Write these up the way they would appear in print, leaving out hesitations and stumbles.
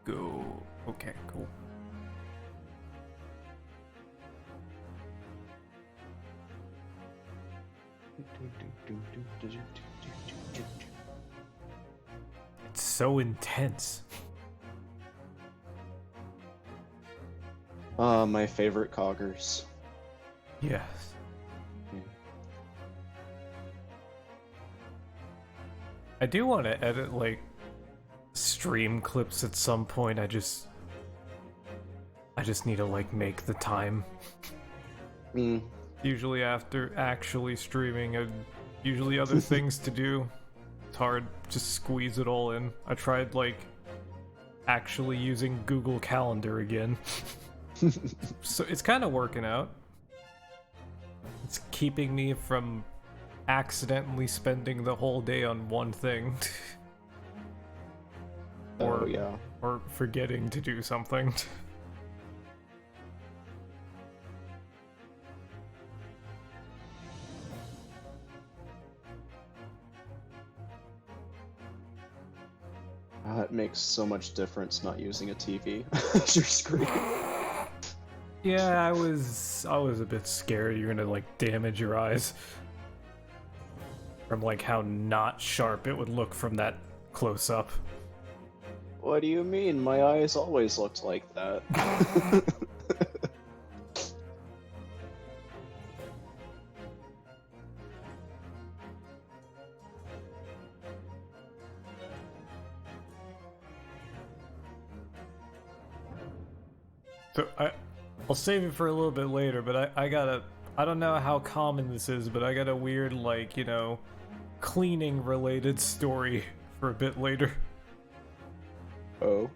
go. Okay, cool. It's so intense. My favorite coggers. Yes. I do want to edit, like, stream clips at some point. I just need to, like, make the time. Usually after actually streaming, and usually other things to do. It's hard to squeeze it all in. I tried, like, actually using Google Calendar again. So it's kind of working out. It's keeping me from accidentally spending the whole day on one thing. Oh, yeah. Or forgetting to do something. It makes so much difference not using a TV as your screen. Yeah, I was a bit scared you're gonna, like, damage your eyes. From, like, how not sharp it would look from that close up. What do you mean? My eyes always looked like that. So I'll save it for a little bit later, but I don't know how common this is, but I got a weird, like, you know, cleaning related story for a bit later. Oh.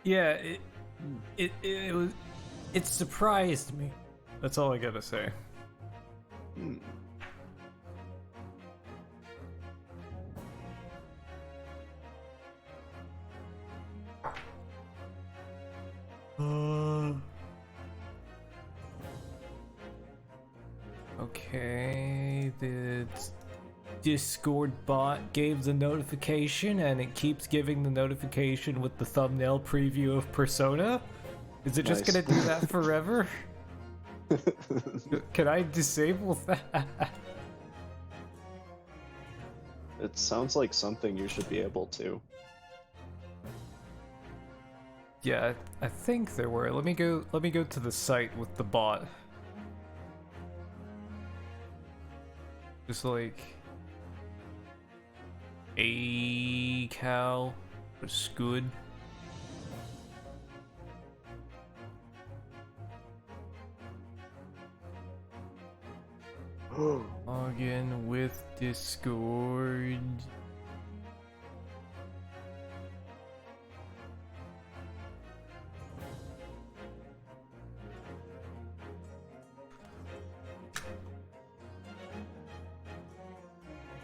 Yeah, it surprised me. That's all I gotta say. Okay, the Discord bot gave the notification, and it keeps giving the notification with the thumbnail preview of Persona. Is it just gonna do that forever? Can I disable that? It sounds like something you should be able to. Yeah, I think there were. Let me go to the site with the bot. Just like a cow was good. Login with Discord.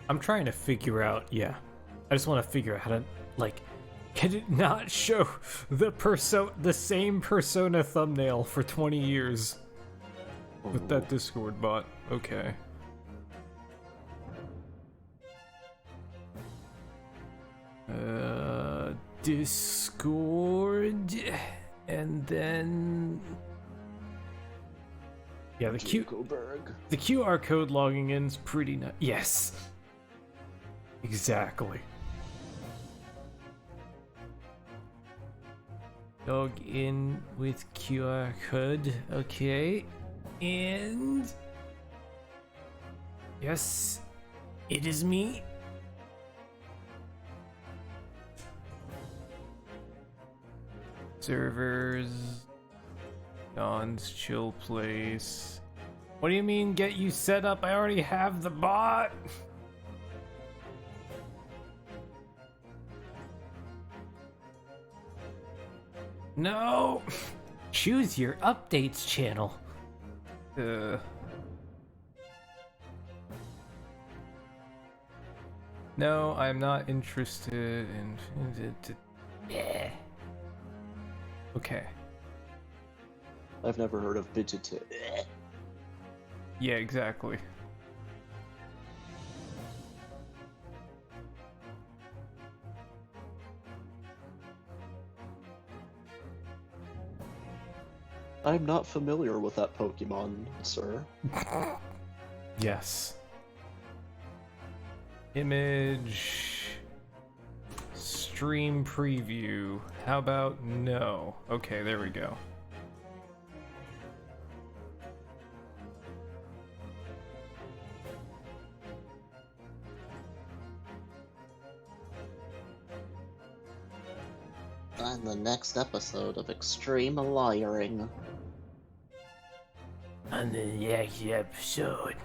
I'm trying to figure out, yeah. I just want to figure out how to, like, can it not show the same Persona thumbnail for 20 years with that Discord bot? Okay. Discord, and then yeah, the QR code logging in's pretty nice. Yes. Exactly. Log in with QR code. Okay. And yes, it is me. Servers. Dawn's chill place. What do you mean get you set up? I already have the bot. No! Choose your updates channel. No, I'm not interested in... Yeah. Okay. I've never heard of Fidgetit. Yeah, exactly. I'm not familiar with that Pokemon, sir. Yes. Image. Stream preview. How about no? Okay, there we go. On the next episode of Extreme Liaring. On the next episode.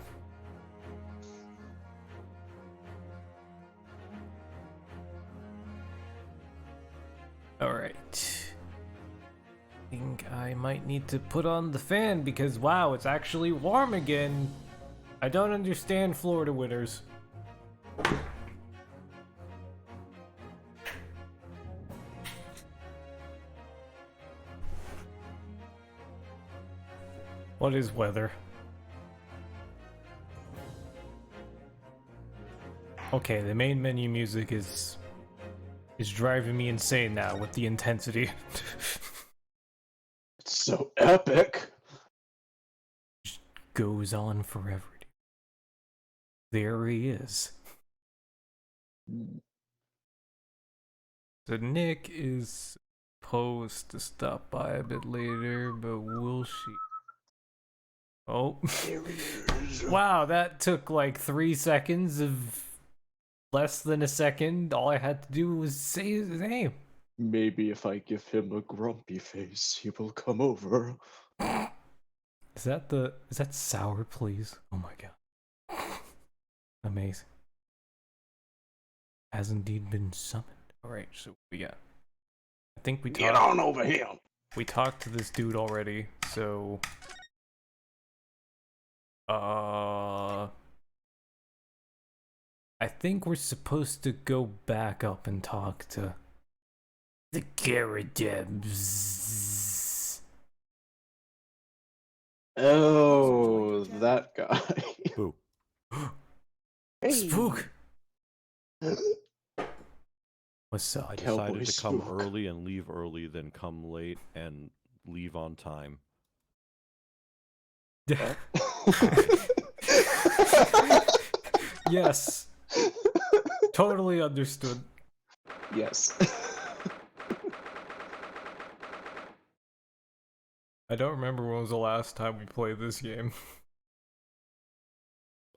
Alright. I think I might need to put on the fan because, wow, it's actually warm again. I don't understand Florida winters. What is weather? Okay, the main menu music is driving me insane now with the intensity. It's so epic! Just goes on forever. There he is. So Nick is supposed to stop by a bit later, but we'll see. Oh. There he is. Wow, that took like 3 seconds of less than a second. All I had to do was say his name. Maybe if I give him a grumpy face, he will come over. Is that sour, please? Oh my god. Amazing. Has indeed been summoned. Alright, so we got. I think we Get on over here! We talked to this dude already, so I think we're supposed to go back up and talk to the Gyarados. Oh, that guy. Boo. Hey. Spook! What's up? I Cowboy decided to come spook. early and leave early, then come late and leave on time. Yes. Totally understood. Yes. I don't remember when was the last time we played this game.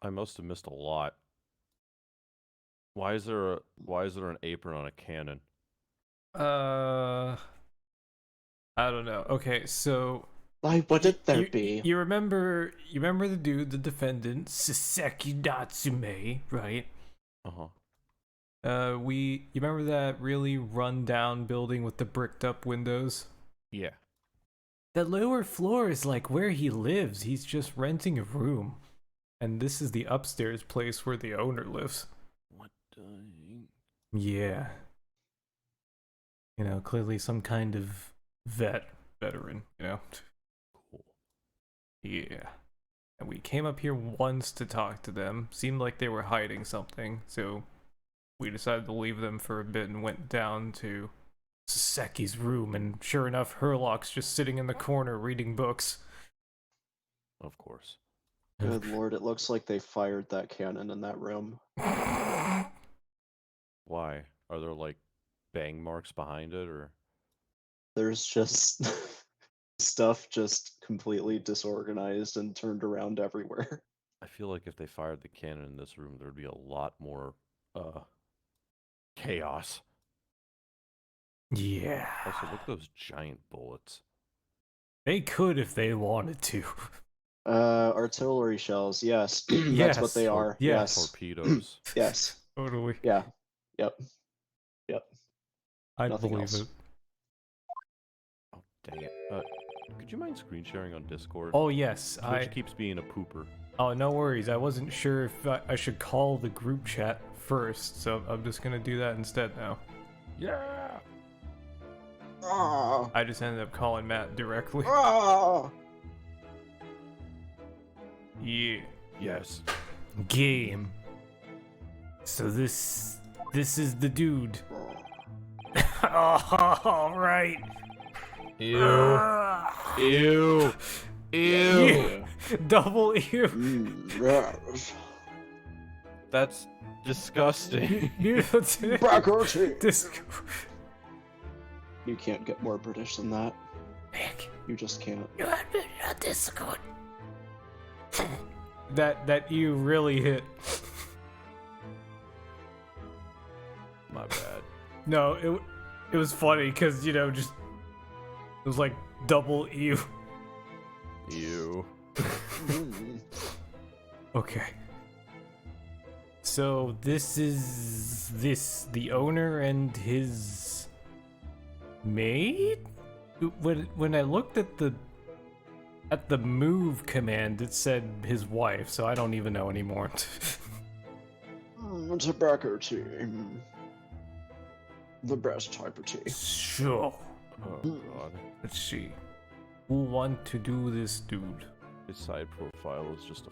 I must have missed a lot. Why is there an apron on a cannon? I don't know. Okay, so Why wouldn't there you, be? You remember the dude, the defendant, Saseki Natsume, right? Uh-huh. You remember that really run-down building with the bricked-up windows? Yeah. The lower floor is like where he lives. He's just renting a room. And this is the upstairs place where the owner lives. What the... Yeah. You know, clearly some kind of veteran, you know? Cool. Yeah. And we came up here once to talk to them. Seemed like they were hiding something, so we decided to leave them for a bit and went down to Saseki's room, and sure enough, Herlock's just sitting in the corner reading books. Of course. Good lord, it looks like they fired that cannon in that room. Why? Are there, like, bang marks behind it, or...? There's just stuff just completely disorganized and turned around everywhere. I feel like if they fired the cannon in this room, there'd be a lot more, chaos. Yeah. Also, look at those giant bullets. They could if they wanted to. Artillery shells, yes. That's what they Yes. are. Yeah. Yes. Torpedoes. Yes. Totally. Yeah. Yep. I Nothing believe else. it. Oh, dang it. Could you mind screen sharing on Discord? Oh, yes. Twitch keeps being a pooper. Oh, no worries. I wasn't sure if I should call the group chat first, so I'm just gonna do that instead now. Yeah! Ah. I just ended up calling Matt directly. Ah. Yeah. Yes. Game. So this is the dude. Oh, right. Ew. Ew. Ew. Double ew. Yes. That's disgusting. Brackery. Disc- You can't get more British than that. Nick, You just can't. you have been on Discord. That you really hit. My bad. No, it was funny because just it was like double ew. Ew. Okay. So this is the owner and his maid? When I looked at the move command, it said his wife, so I don't even know anymore. It's a Brackery. The best type of tea. Sure. Oh god. Let's see. Who want to do this, dude? His side profile is just a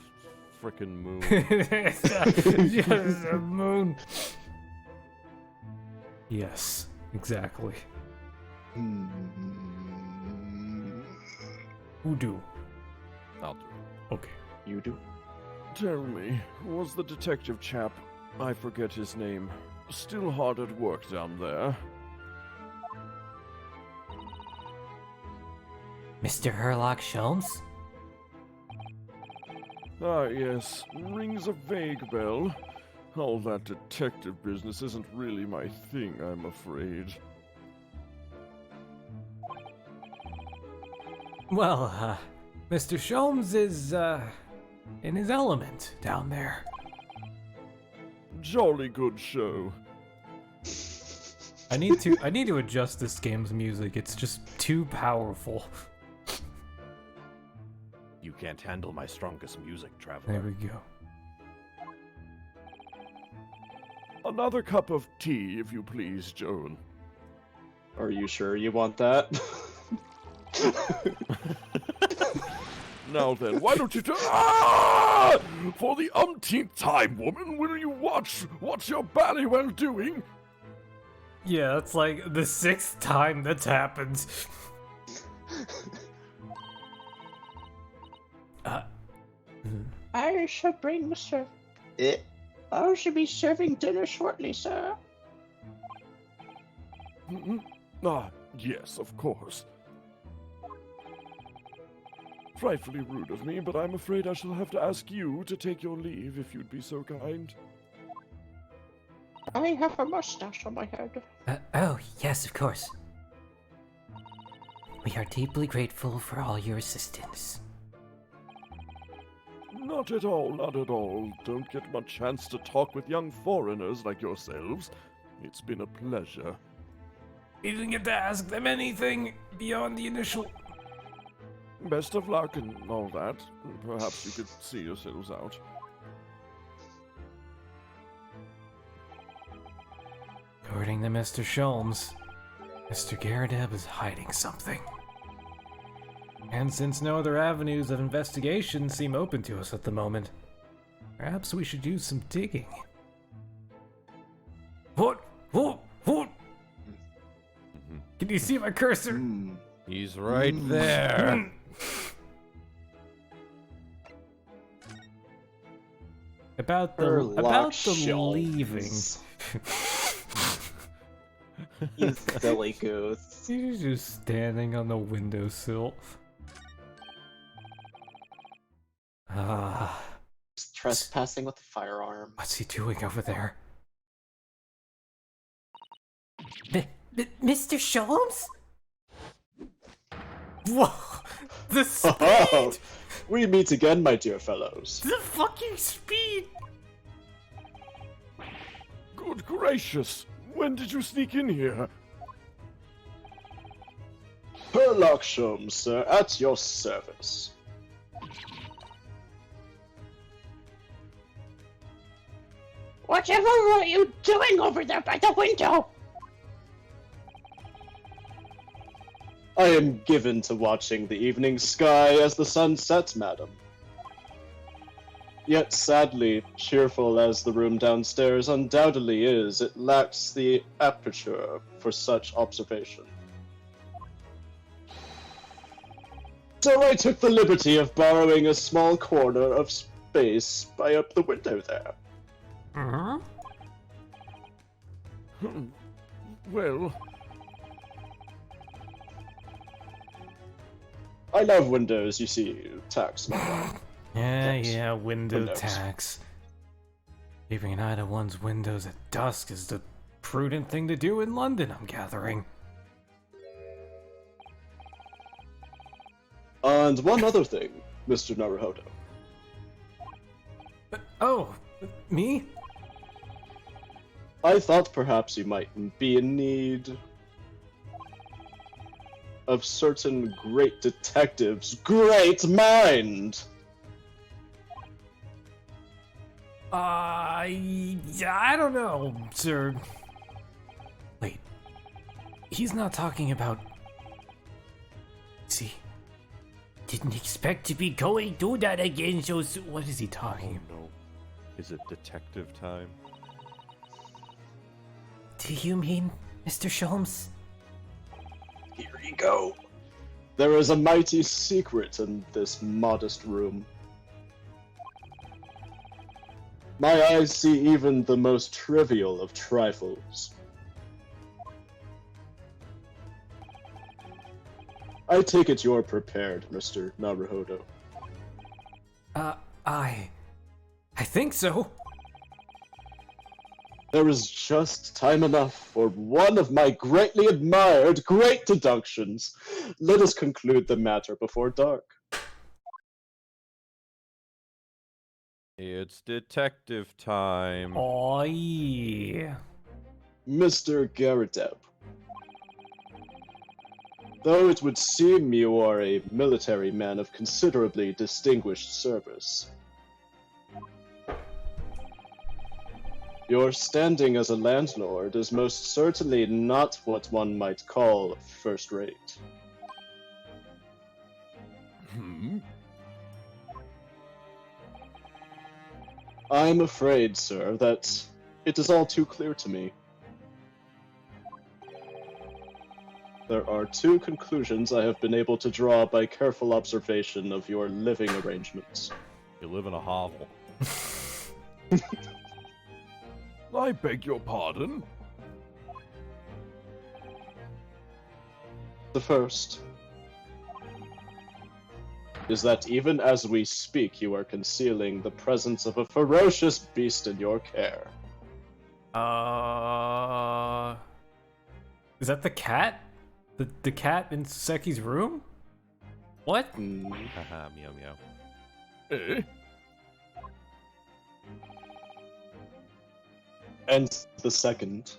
frickin' moon. Just a moon. Yes, exactly. Who do? I'll do it. Okay. You do? Tell me, was the detective chap, I forget his name, still hard at work down there? Mr. Herlock Sholmes? Ah, yes, rings a vague bell. All that detective business isn't really my thing, I'm afraid. Well, Mr. Sholmes is, in his element down there. Jolly good show. I need to adjust this game's music. It's just too powerful. You can't handle my strongest music, There traveler. we go. Another cup of tea, if you please, Joan. Are you sure you want that? Now then, why don't you Ah! For the umpteenth time, woman, will you watch your ballywell doing? Yeah, that's like the 6th time that's happened. I shall bring Mr. I should be serving dinner shortly, sir. Ah, yes, of course. Frightfully rude of me, but I'm afraid I shall have to ask you to take your leave if you'd be so kind. I have a mustache on my head. Oh, yes, of course. We are deeply grateful for all your assistance. Not at all, not at all. Don't get much chance to talk with young foreigners like yourselves. It's been a pleasure. You didn't get to ask them anything beyond the initial. Best of luck and all that. Perhaps you could see yourselves out. According to Mr. Sholmes, Mr. Garadeb is hiding something. And since no other avenues of investigation seem open to us at the moment, perhaps we should do some digging. What? Can you see my cursor? He's right there. About the leaving. You silly goose. He's just standing on the windowsill. Trespassing with a firearm. What's he doing over there? Mr. Sholmes? Whoa! The speed! Oh, we meet again, my dear fellows. The fucking speed! Good gracious! When did you sneak in here? Herlock Sholmes, sir, at your service. Whatever are you doing over there by the window? I am given to watching the evening sky as the sun sets, madam. Yet sadly, cheerful as the room downstairs undoubtedly is, it lacks the aperture for such observation. So I took the liberty of borrowing a small corner of space by up the window there. Mm-hmm. Well, I love windows, you see, tax my life. Yeah, window Windows. tax. Keeping an eye to one's windows at dusk is the prudent thing to do in London, I'm gathering. And one other thing, Mr. Naruhodo. Oh, me? I thought perhaps you might be in need of certain great detectives' great mind. I don't know, sir. Wait. He's not talking about... See? Didn't expect to be going through that again, so what is he talking about? No. Is it detective time? Do you mean Mr. Sholmes? Here you go. There is a mighty secret in this modest room. My eyes see even the most trivial of trifles. I take it you're prepared, Mr. Naruhodo. I think so. There is just time enough for one of my greatly admired great deductions. Let us conclude the matter before dark. It's detective time. Oh, yeah. Mr. Garadeb, though it would seem you are a military man of considerably distinguished service, your standing as a landlord is most certainly not what one might call first-rate. I'm afraid, sir, that it is all too clear to me. There are two conclusions I have been able to draw by careful observation of your living arrangements. You live in a hovel. I beg your pardon? The first is that even as we speak, you are concealing the presence of a ferocious beast in your care. Is that the cat? The cat in Seki's room? What? Haha, meow meow. Eh? And the second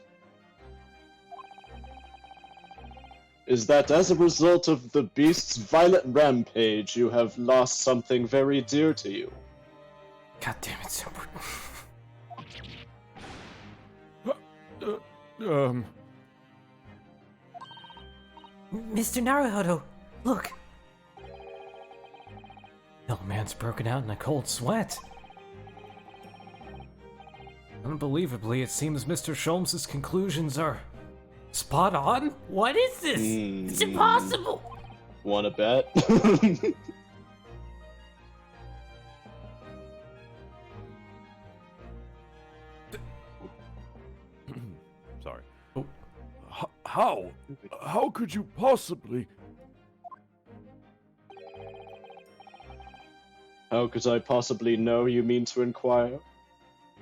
is that as a result of the beast's violent rampage, you have lost something very dear to you. God damn it, Super. Mr. Naruhodo, look! No man's broken out in a cold sweat. Unbelievably, it seems Mr. Sholmes' conclusions are spot on. What is this? It's impossible! Wanna bet? Sorry. How? How could you possibly? How could I possibly know, you mean to inquire?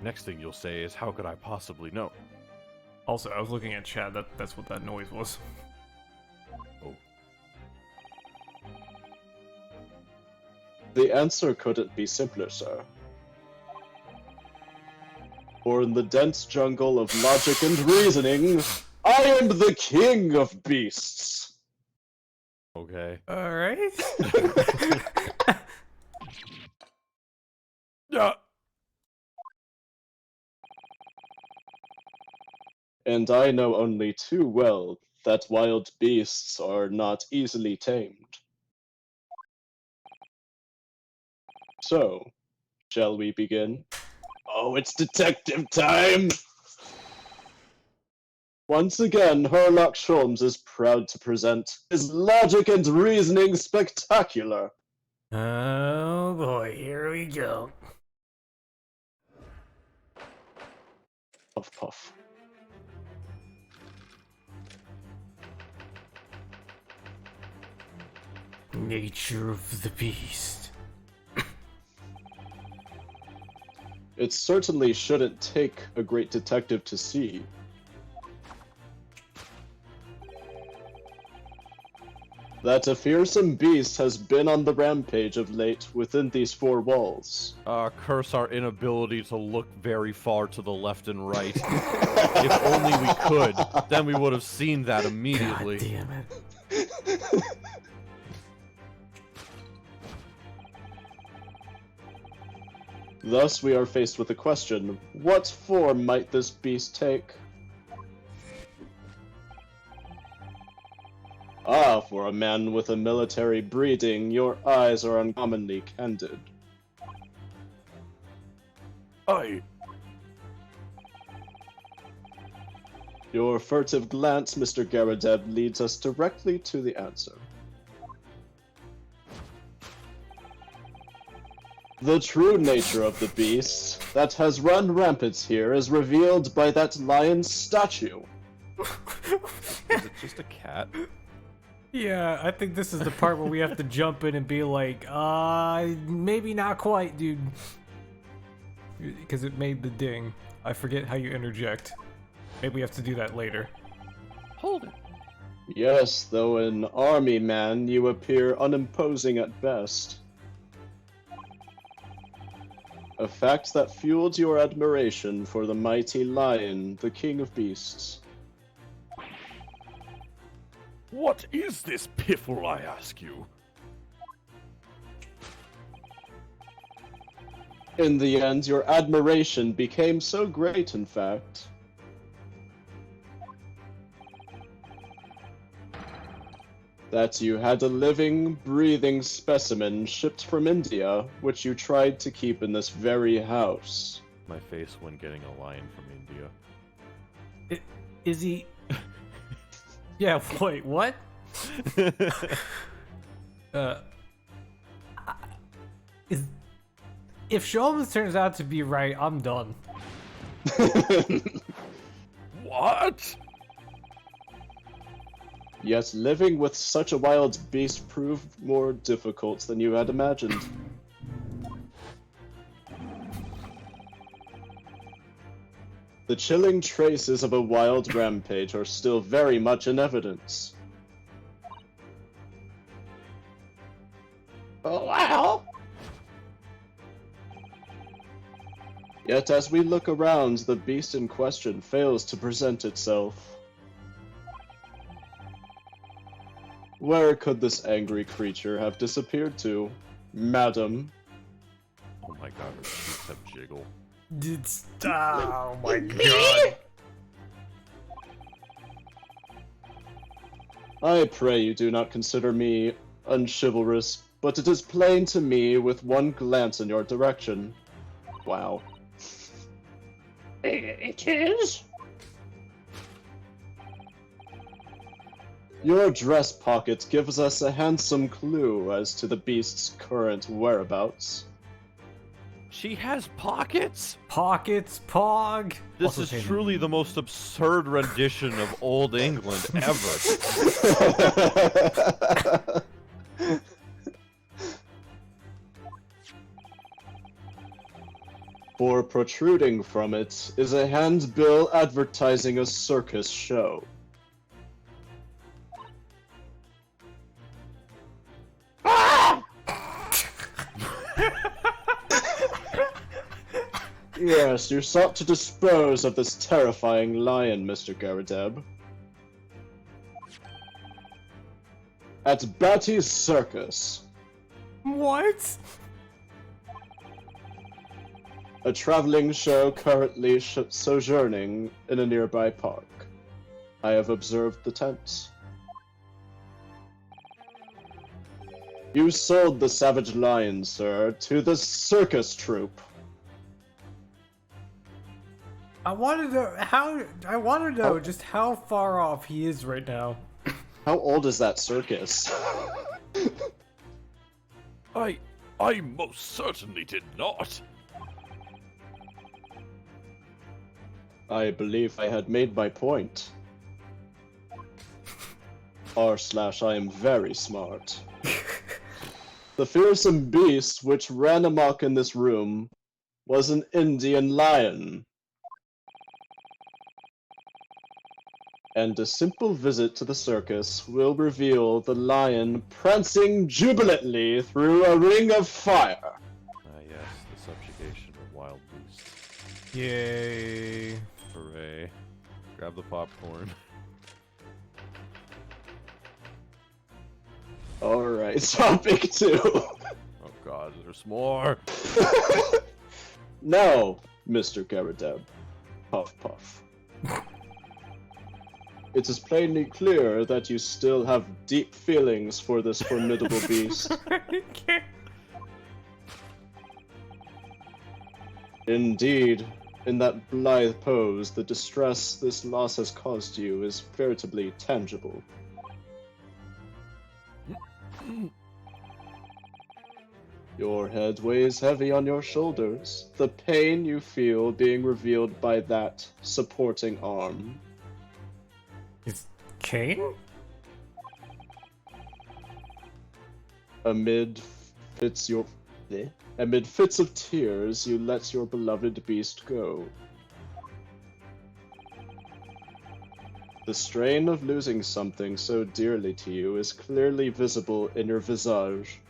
Next thing you'll say is, how could I possibly know? Also, I was looking at chat. That's what that noise was. Oh. The answer couldn't be simpler, sir. For in the dense jungle of logic and reasoning, I am the king of beasts. Okay. All right. And I know only too well that wild beasts are not easily tamed. So, shall we begin? Oh, it's detective time! Once again, Herlock Sholmes is proud to present his logic and reasoning spectacular. Oh boy, here we go. Puff puff. Nature of the beast. It certainly shouldn't take a great detective to see. That a fearsome beast has been on the rampage of late within these four walls. Curse our inability to look very far to the left and right. If only we could, then we would have seen that immediately. God damn it. Thus, we are faced with a question. What form might this beast take? Ah, for a man with a military breeding, your eyes are uncommonly candid. Your furtive glance, Mr. Garadeb, leads us directly to the answer. The true nature of the beast that has run rampant here is revealed by that lion statue. Is it just a cat? Yeah, I think this is the part where we have to jump in and be like, maybe not quite, dude. Because it made the ding. I forget how you interject. Maybe we have to do that later. Hold it. Yes, though an army man, you appear unimposing at best. A fact that fueled your admiration for the mighty lion, the king of beasts. What is this piffle, I ask you? In the end, your admiration became so great, in fact, that you had a living, breathing specimen shipped from India, which you tried to keep in this very house. My face when getting a lion from India. Is he... Yeah, wait, what? If Sholmes turns out to be right, I'm done. What? Yet living with such a wild beast proved more difficult than you had imagined. The chilling traces of a wild rampage are still very much in evidence. Oh, wow! Yet as we look around, the beast in question fails to present itself. Where could this angry creature have disappeared to, madam? Oh my god, her cheeks have jiggle. Oh my god. I pray you do not consider me unchivalrous, but it is plain to me with one glance in your direction. Wow. It is? Your dress pocket gives us a handsome clue as to the beast's current whereabouts. She has pockets? Pockets, Pog. This Also is saying- truly the most absurd rendition of Old England ever. For protruding from it is a handbill advertising a circus show. Yes, you sought to dispose of this terrifying lion, Mr. Garadeb. At Batty's Circus, What? a traveling show currently sojourning in a nearby park. I have observed the tents. You sold the savage lion, sir, to the circus troupe. I want to know just how far off he is right now. How old is that circus? I most certainly did not. I believe I had made my point. R/I am very smart. The fearsome beast which ran amok in this room was an Indian lion. And a simple visit to the circus will reveal the lion prancing jubilantly through a ring of fire. Ah, yes, the subjugation of wild beasts. Yay. Hooray. Grab the popcorn. Alright, topic 2. Oh god, there's more! Now, Mr. Garadeb. Puff puff. It is plainly clear that you still have deep feelings for this formidable beast. Indeed, in that blithe pose, the distress this loss has caused you is veritably tangible. Your head weighs heavy on your shoulders, the pain you feel being revealed by that supporting arm. Is Kane? Amid fits of tears, you let your beloved beast go. The strain of losing something so dearly to you is clearly visible in your visage.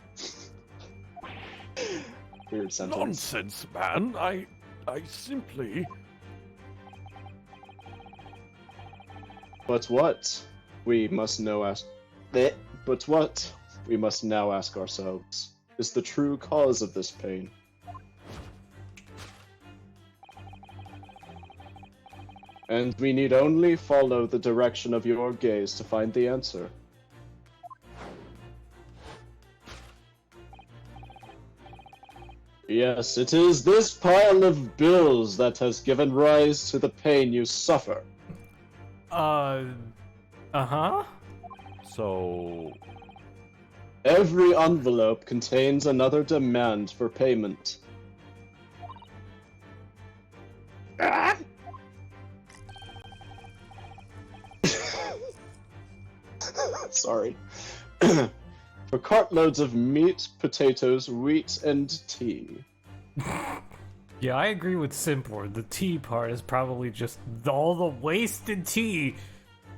Weird sentence. Nonsense, man. I simply... But what? We must now ask ourselves is the true cause of this pain. And we need only follow the direction of your gaze to find the answer. Yes, it is this pile of bills that has given rise to the pain you suffer. Uh-huh? So... Every envelope contains another demand for payment. Sorry. For cartloads of meat, potatoes, wheat, and tea. Yeah, I agree with Simpor. The tea part is probably just all the wasted tea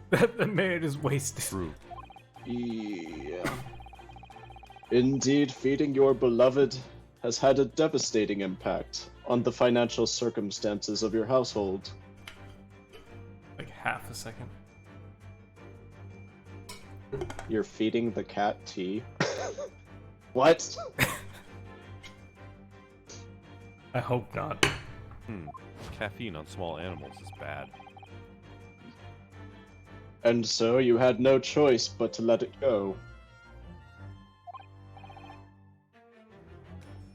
that the man is wasted. True. Yeah. Indeed, feeding your beloved has had a devastating impact on the financial circumstances of your household. Like half a second. You're feeding the cat tea? What? I hope not. Caffeine on small animals is bad. And so you had no choice but to let it go.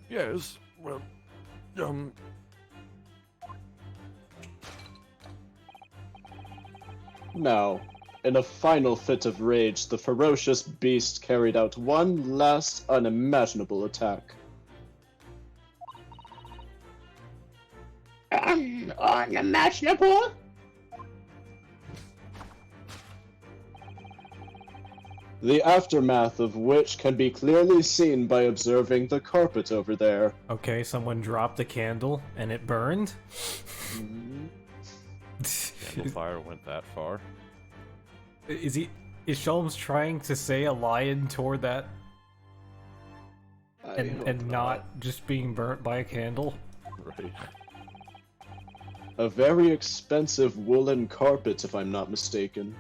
Yes, well, Now, in a final fit of rage, the ferocious beast carried out one last unimaginable attack. Unimaginable? The aftermath of which can be clearly seen by observing the carpet over there. Okay, someone dropped a candle and it burned? Candle fire went that far. Is Sholmes trying to say a lion toward that and not just being burnt by a candle? Right. A very expensive woolen carpet, if I'm not mistaken.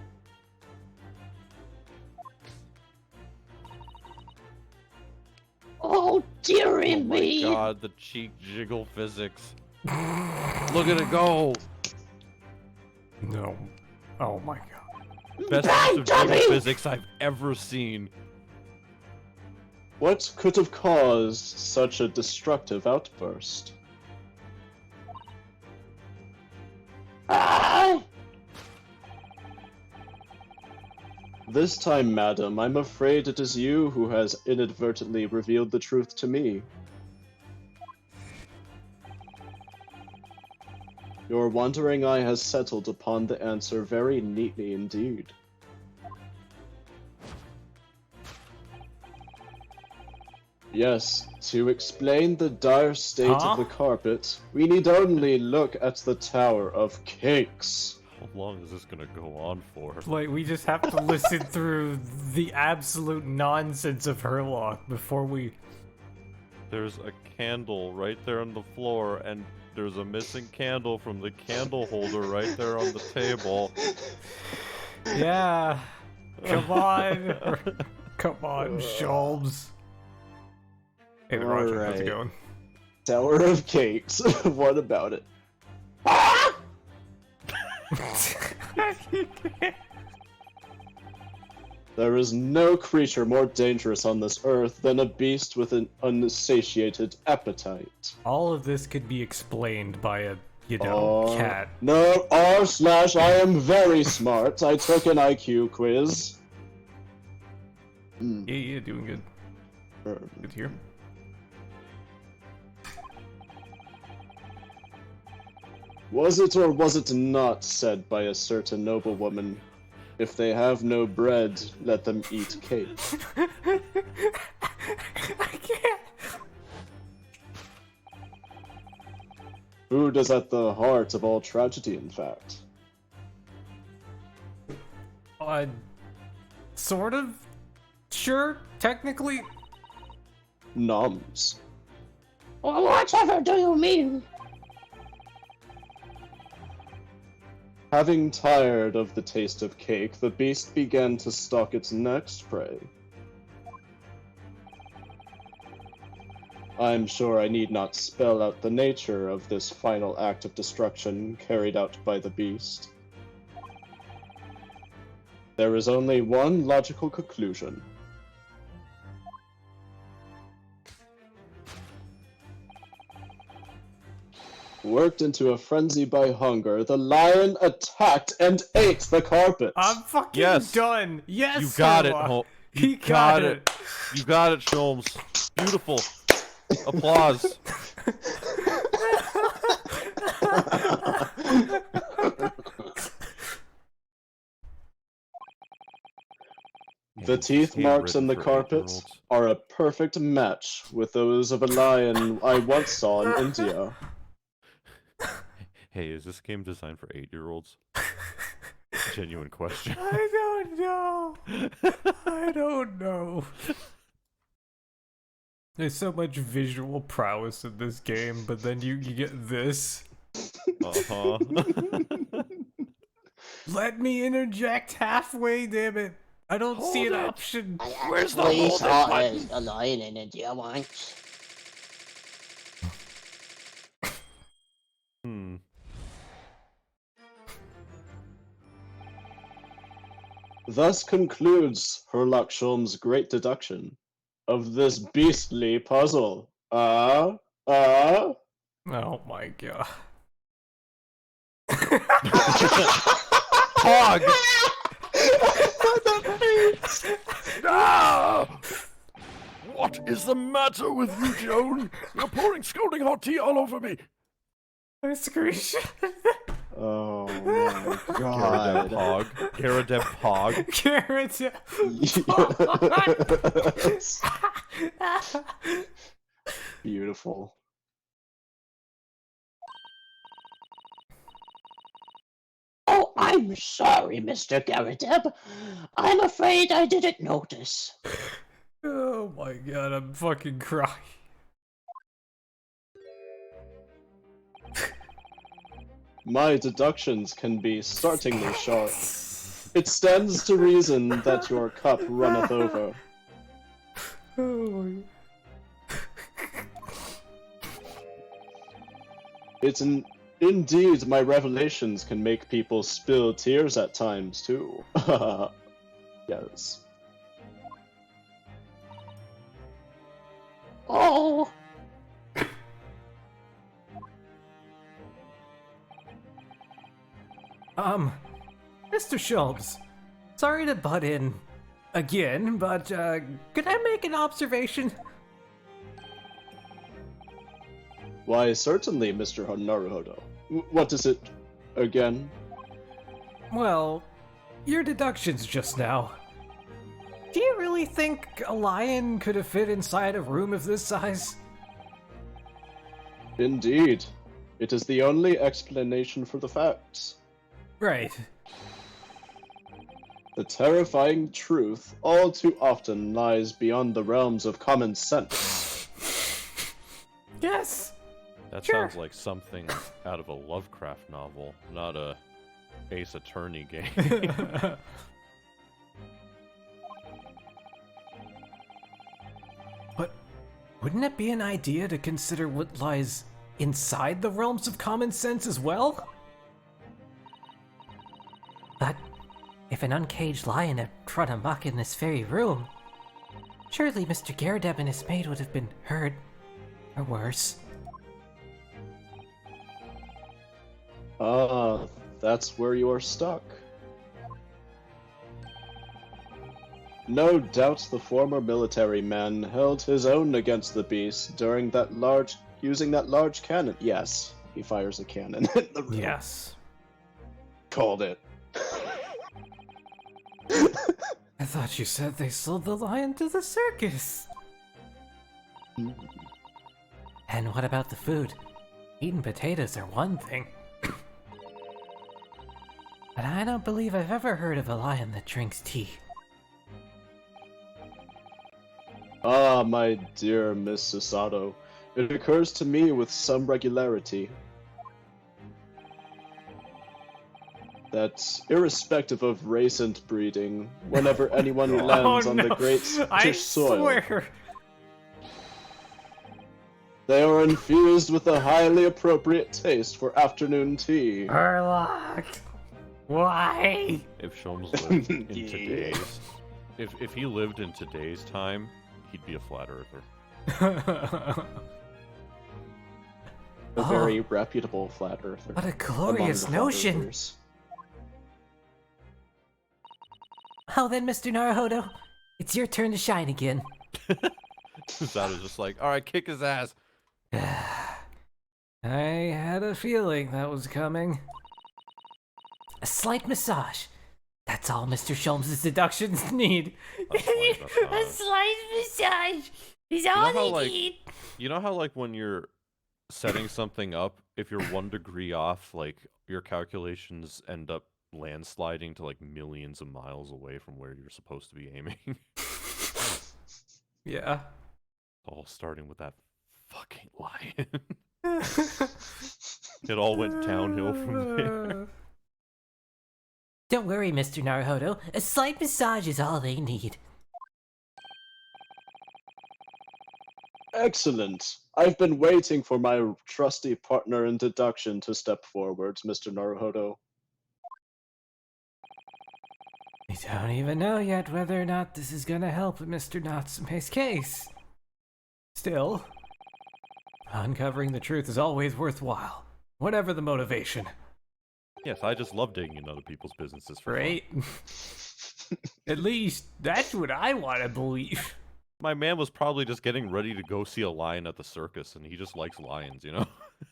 Oh, dearie Oh my me. god, the cheek jiggle physics. Look at it go! No. Oh my god. Best use of jiggle physics I've ever seen. What could have caused such a destructive outburst? This time, madam, I'm afraid it is you who has inadvertently revealed the truth to me. Your wandering eye has settled upon the answer very neatly indeed. Yes, to explain the dire state of the carpet, we need only look at the Tower of Cakes. How long is this gonna go on for? Like, we just have to listen through the absolute nonsense of Herlock before we... There's a candle right there on the floor, and there's a missing candle from the candle holder right there on the table. Yeah. Come on. Come on, Sholmes. Hey, Roger, how's it going? Tower of Cakes. What about it? There is no creature more dangerous on this earth than a beast with an unsatiated appetite. All of this could be explained by a, cat. No, r/I am very smart. I took an IQ quiz. Yeah, doing good. Good here. Was it or was it not said by a certain noblewoman, if they have no bread, let them eat cake? I can't. Food is at the heart of all tragedy, in fact. Sort of? Sure, technically. Noms. Well, whatever do you mean? Having tired of the taste of cake, the beast began to stalk its next prey. I'm sure I need not spell out the nature of this final act of destruction carried out by the beast. There is only one logical conclusion. Worked into a frenzy by hunger, the lion attacked and ate the carpet. I'm fucking Yes. done. Yes, You got it, Herlock. You He got got it. You got it, Sholmes. Beautiful. Applause. The teeth marks in the carpet carpet are a perfect match with those of a lion I once saw in India. Hey, is this game designed for 8-year-olds? Genuine question. I don't know. I don't know. There's so much visual prowess in this game, but then you get this. Uh-huh. Let me interject halfway, damn it. I don't see an option. Where's the We hold saw it a lion in India once. Thus concludes Herlock Sholmes' great deduction of this beastly puzzle. Oh my god. Hog! Ah! What is the matter with you, Joan? You're pouring scalding hot tea all over me. I screenshot. Oh my Garadeb god. Hog. Garadeb Hog. Carrots. Yes. Beautiful. Oh, I'm sorry, Mr. Garadeb. I'm afraid I didn't notice. Oh my god, I'm fucking crying. My deductions can be startlingly sharp. It stands to reason that your cup runneth over. Oh my It's indeed my revelations can make people spill tears at times too. Yes. Oh, Mr. Sholmes, Sorry to butt in again, but could I make an observation? Why, certainly, Mr. Naruhodo. What is it again? Well, your deductions just now. Do you really think a lion could have fit inside a room of this size? Indeed. It is the only explanation for the facts. Right. The terrifying truth all too often lies beyond the realms of common sense. Yes. That Sure. sounds like something out of a Lovecraft novel, not a Ace Attorney game. But wouldn't it be an idea to consider what lies inside the realms of common sense as well? But if an uncaged lion had trod amok in this very room, surely Mr. Garadeb and his maid would have been hurt, or worse. Ah, that's where you are stuck. No doubt the former military man held his own against the beast during using that large cannon. Yes, he fires a cannon in the room. Yes. Called it. I thought you said they sold the lion to the circus. And what about the food? Eating potatoes are one thing. But I don't believe I've ever heard of a lion that drinks tea. Ah, my dear Miss Susato, it occurs to me with some regularity that, irrespective of race and breeding, whenever anyone lands on the great British soil, swear. they are infused with a highly appropriate taste for afternoon tea. Urlock. Why? If Sholmes lived in today's, if he lived in today's time, he'd be a flat earther. A very reputable flat earther. What a among glorious the flat notion. earthers. Oh, then, Mr. Naruhodo, it's your turn to shine again. Susato's just like, alright, kick his ass. I had a feeling that was coming. A slight massage. That's all Mr. Sholmes' deductions need. A slight massage is know all how, they like, need. You know how, like, when you're setting something up, if you're 1 degree off, like, your calculations end up landsliding to, like, millions of miles away from where you're supposed to be aiming? Yeah. All starting with that fucking lion. It all went downhill from there. Don't worry, Mr. Naruhodo. A slight massage is all they need. Excellent. I've been waiting for my trusty partner in deduction to step forward, Mr. Naruhodo. We don't even know yet whether or not this is gonna help Mr. Natsume's case. Still, uncovering the truth is always worthwhile, whatever the motivation. Yes, I just love digging in other people's businesses for fun. Right? At least, that's what I want to believe. My man was probably just getting ready to go see a lion at the circus, and he just likes lions, you know?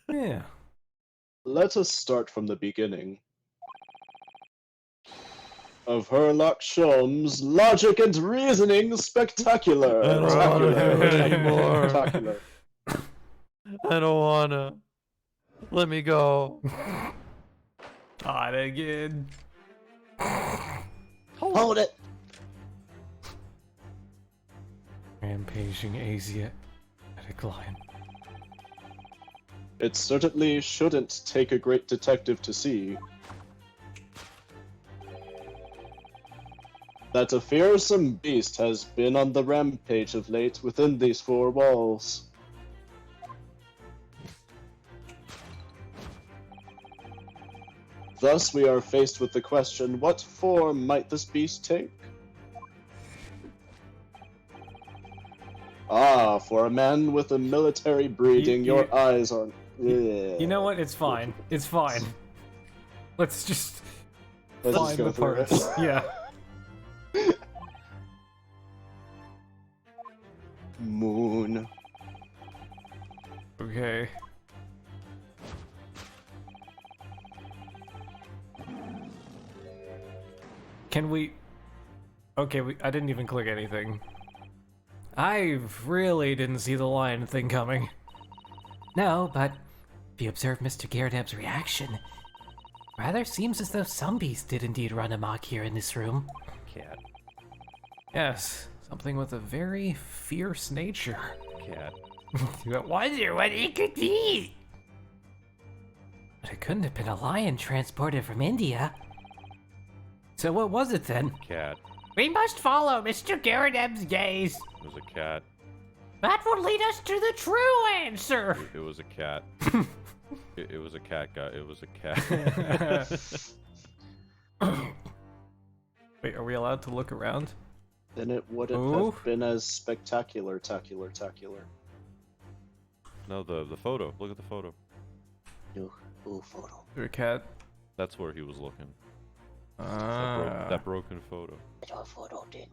Yeah. Let us start from the beginning. Of Herlock Sholmes' logic and reasoning spectacular. I don't wanna hear it anymore. Spectacular. I don't wanna. Let me go. Not again. Hold it. Rampaging Asiatic lion. It certainly shouldn't take a great detective to see that a fearsome beast has been on the rampage of late within these 4 walls. Thus, we are faced with the question, what form might this beast take? Ah, for a man with a military breeding, your eyes are... You know what? It's fine. It's fine. Let's just Let's find go the through parts. it. Yeah. Moon. Okay. Can we... Okay, I didn't even click anything. I really didn't see the lion thing coming. No, but if you observe Mr. Garredeb's reaction, rather seems as though some beast did indeed run amok here in this room. Cat. Yes, something with a very fierce nature. Cat. I wonder what it could be. But it couldn't have been a lion transported from India. So what was it then? Cat. We must follow Mr. Garredeb's gaze. It was a cat. That will lead us to the true answer. It was a cat. It was a cat, guy. It was a cat. Wait, are we allowed to look around? Then it wouldn't Ooh. have been as spectacular. No, the photo. Look at the photo. Ooh, photo. Is there a cat? That's where he was looking. Ah. That broken photo. Photo din.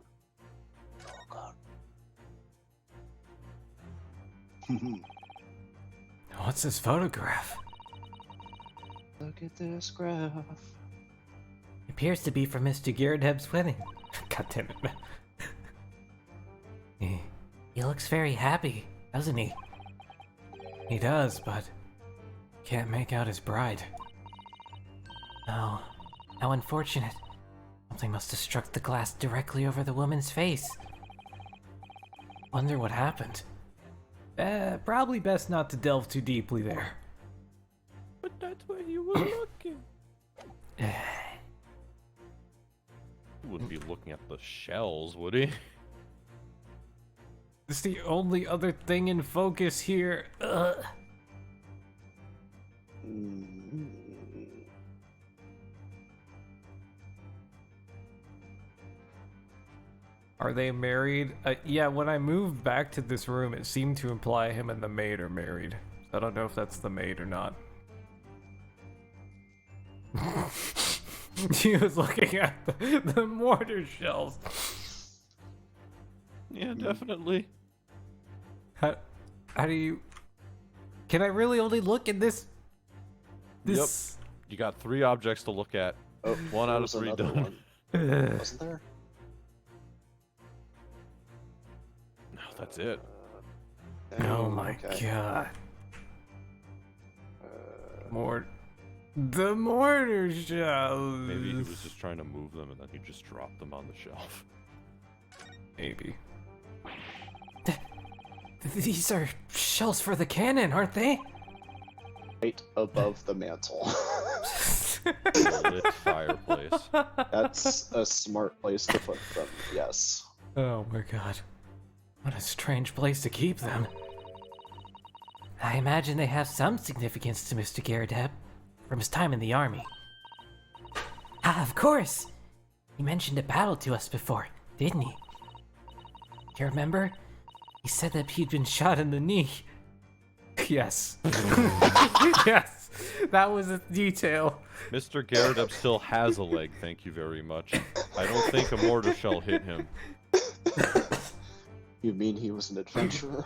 Oh god. What's this photograph? Look at this graph. Appears to be from Mr. Garredeb's wedding. God damn it. He looks very happy, doesn't he? He does, but can't make out his bride. Oh, how unfortunate. Something must have struck the glass directly over the woman's face. Wonder what happened. Probably best not to delve too deeply there. But that's where he was looking. Eh. He wouldn't be looking at the shells, would he? It's the only other thing in focus here. Ugh. Are they married? Yeah, when I moved back to this room, it seemed to imply him and the maid are married. I don't know if that's the maid or not. She was looking at the mortar shells. Yeah, definitely. How do you... Can I really only look at this? Yep. You got 3 objects to look at. Oh, 1 there out of was 3 another done. one. Wasn't there? No, that's it. Oh my okay. god. Uh, The mortar shells. Maybe he was just trying to move them and then he just dropped them on the shelf. Maybe. These are shells for the cannon, aren't they? right above the mantle. Lit fireplace. That's a smart place to put them, yes. Oh my god. What a strange place to keep them. I imagine they have some significance to Mr. Garredeb from his time in the army. Ah, of course! He mentioned a battle to us before, didn't he? You remember? He said that he'd been shot in the knee. Yes. Yes. That was a detail. Mr. Garredeb still has a leg, thank you very much. I don't think a mortar shell hit him. You mean he was an adventurer?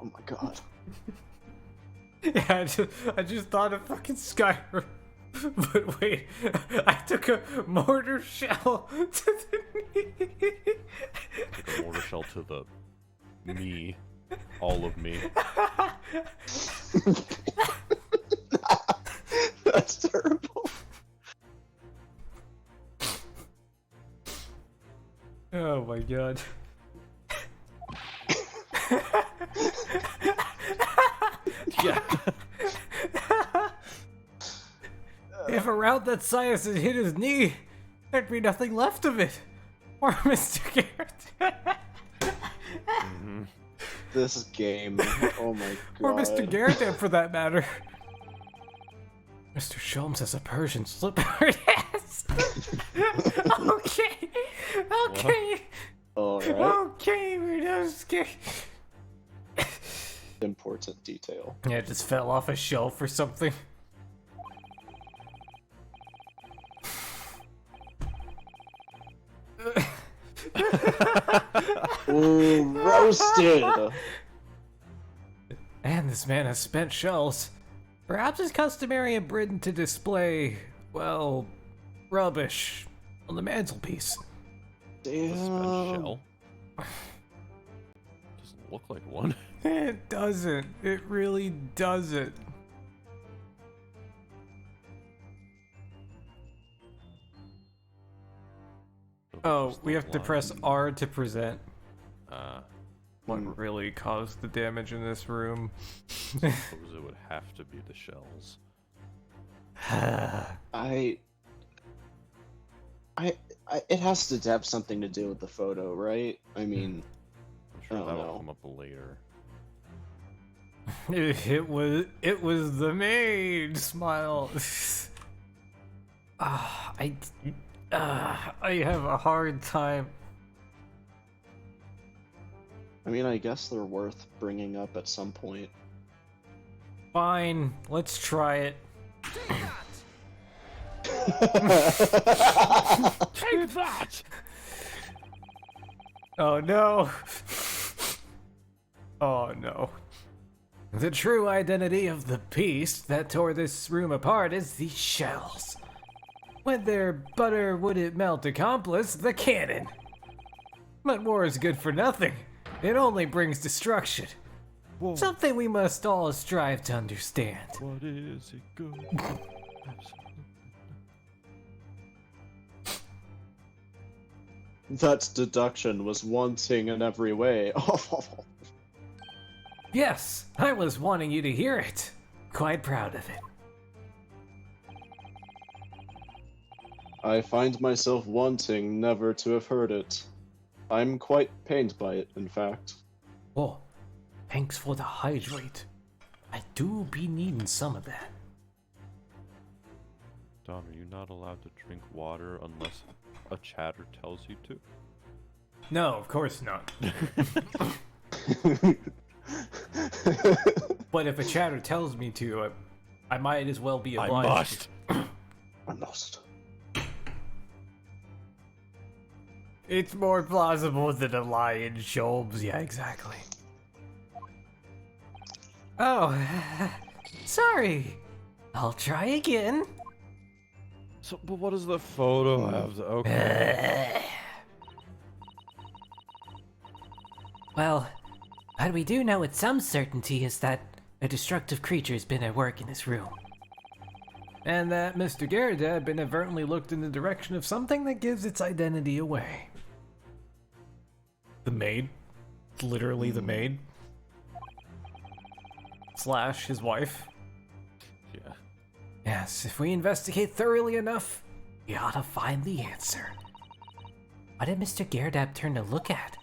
Oh my god. Yeah, I just thought of fucking Skyrim. But wait, I took a mortar shell to the knee. Took a mortar shell to the me. All of me. That's terrible. Oh my god. Yeah. If a route that Sias had hit his knee, there'd be nothing left of it. Or Mr. Garrett. This game. Oh my god. Or Mr. Garrett, for that matter. Mr. Sholmes has a Persian slipper. Yes. Okay. Okay. Alright. Okay, we're just scared. Important detail. Yeah, it just fell off a shelf or something. Ooh, roasted! And this man has spent shells. Perhaps it's customary in Britain to display, well, rubbish on the mantelpiece. A spent Damn. shell. Doesn't look like one. It doesn't. It really doesn't. Oh, Just we the have to line. press R to present. What really caused the damage in this room? Suppose it would have to be the shells. It has to have something to do with the photo, right? I mean, I'm sure Oh, that no. will come up later. It was the maid smile. I have a hard time. I mean, I guess they're worth bringing up at some point. Fine, let's try it. Take that! Oh no. Oh no. The true identity of the beast that tore this room apart is these shells. When their butter wouldn't melt accomplice, the cannon. But war is good for nothing. It only brings destruction. Whoa. Something we must all strive to understand. What is it good? Absolutely. That deduction was wanting in every way. Yes, I was wanting you to hear it. Quite proud of it. I find myself wanting never to have heard it. I'm quite pained by it, in fact. Oh, thanks for the hydrate. I do be needing some of that. Don, are you not allowed to drink water unless a chatter tells you to? No, of course not. But if a chatter tells me to, I might as well be obliged. I must. It's more plausible than a lion, Sholmes. Yeah, exactly. Oh, sorry. I'll try again. So, but what does the photo have? Okay. Well, what we do know with some certainty is that a destructive creature's been at work in this room. And that Mr. Garrideb inadvertently looked in the direction of something that gives its identity away. The maid. Literally the maid. Slash his wife. Yeah. Yes, if we investigate thoroughly enough, we ought to find the answer. What did Mr. Garrideb turn to look at?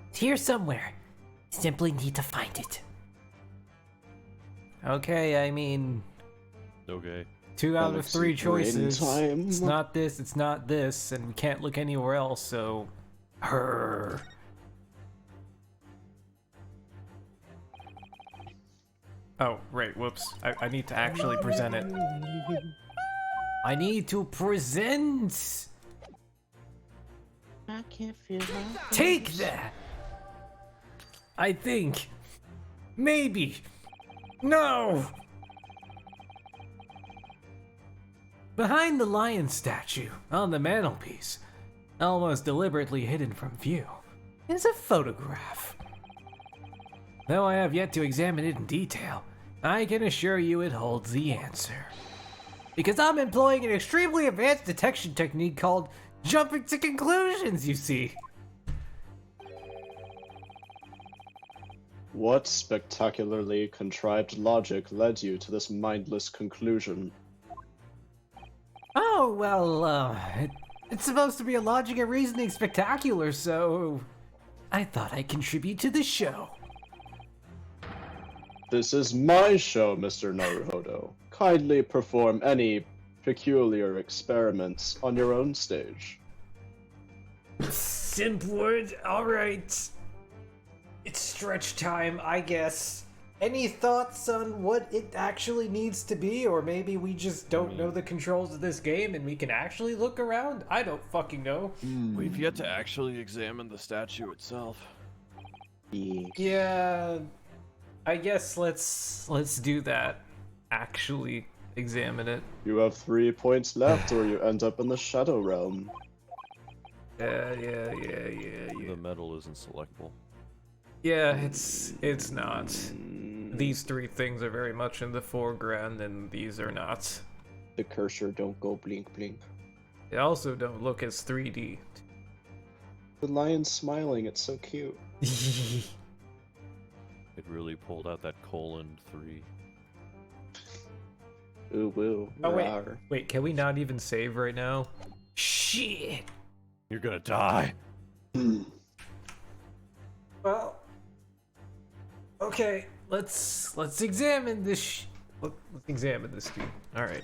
It's here somewhere. Simply need to find it. Okay, I mean, Okay. 2 out of Alex, 3 brain choices. time. It's not this, it's not this, and we can't look anywhere else, so... Her. Oh, right, whoops. I need to actually present it. I need to present! I can't feel my Take that! I think. Maybe. No! Behind the lion statue on the mantelpiece, almost deliberately hidden from view, is a photograph. Though I have yet to examine it in detail, I can assure you it holds the answer. Because I'm employing an extremely advanced detection technique called jumping to conclusions, you see. What spectacularly contrived logic led you to this mindless conclusion? Oh, well, it's supposed to be a logic and reasoning spectacular, so I thought I'd contribute to the show. This is my show, Mr. Naruhodo. Kindly perform any peculiar experiments on your own stage. Simp word, alright. It's stretch time, I guess. Any thoughts on what it actually needs to be? Or maybe we just don't know the controls of this game and we can actually look around? I don't fucking know. We've yet to actually examine the statue itself. Yeah, I guess let's do that. Actually examine it. You have 3 points left, or you end up in the Shadow Realm. Yeah. The metal isn't selectable. Yeah, it's not. These 3 things are very much in the foreground, and these are not. The cursor don't go blink blink. They also don't look as 3D. The lion's smiling, it's so cute. It really pulled out that colon 3. Ooh woo. Oh wait, rawr. wait, can we not even save right now? Shit! You're gonna die. Well, okay, let's examine this. Let's examine this dude. All right.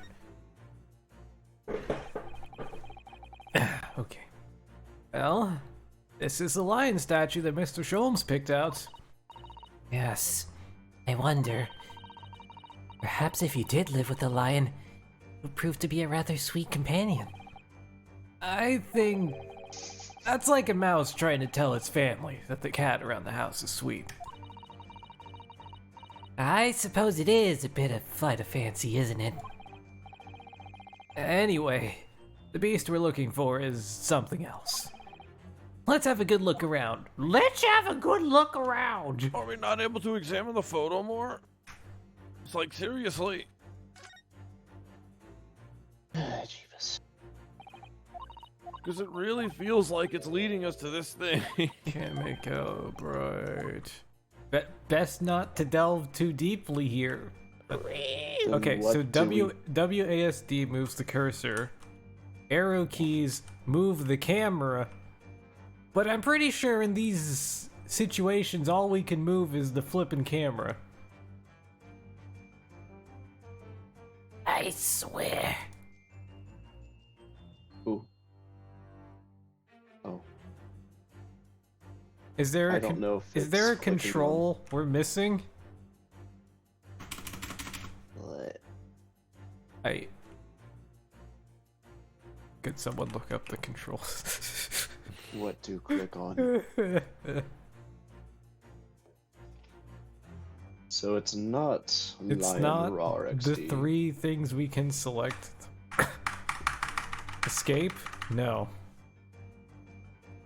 Okay. Well, this is the lion statue that Mr. Sholmes picked out. Yes. I wonder. Perhaps if you did live with a lion, it would prove to be a rather sweet companion. I think that's like a mouse trying to tell its family that the cat around the house is sweet. I suppose it is a bit of flight of fancy, isn't it? Anyway, the beast we're looking for is something else. Let's have a good look around. Let's have a good look around. Are we not able to examine the photo more? It's like, seriously. Jeebus. Because it really feels like it's leading us to this thing. Can't make out right. Best not to delve too deeply here. Okay, what so do WASD moves the cursor. Arrow keys move the camera. But I'm pretty sure in these situations, all we can move is the flipping camera. I swear. Ooh. Oh. Is there I don't know if is there a it's clicking control we're missing? What? Could someone look up the controls? What to click on? So it's not It's Lion not Roar the XD. 3 things we can select. Escape? No.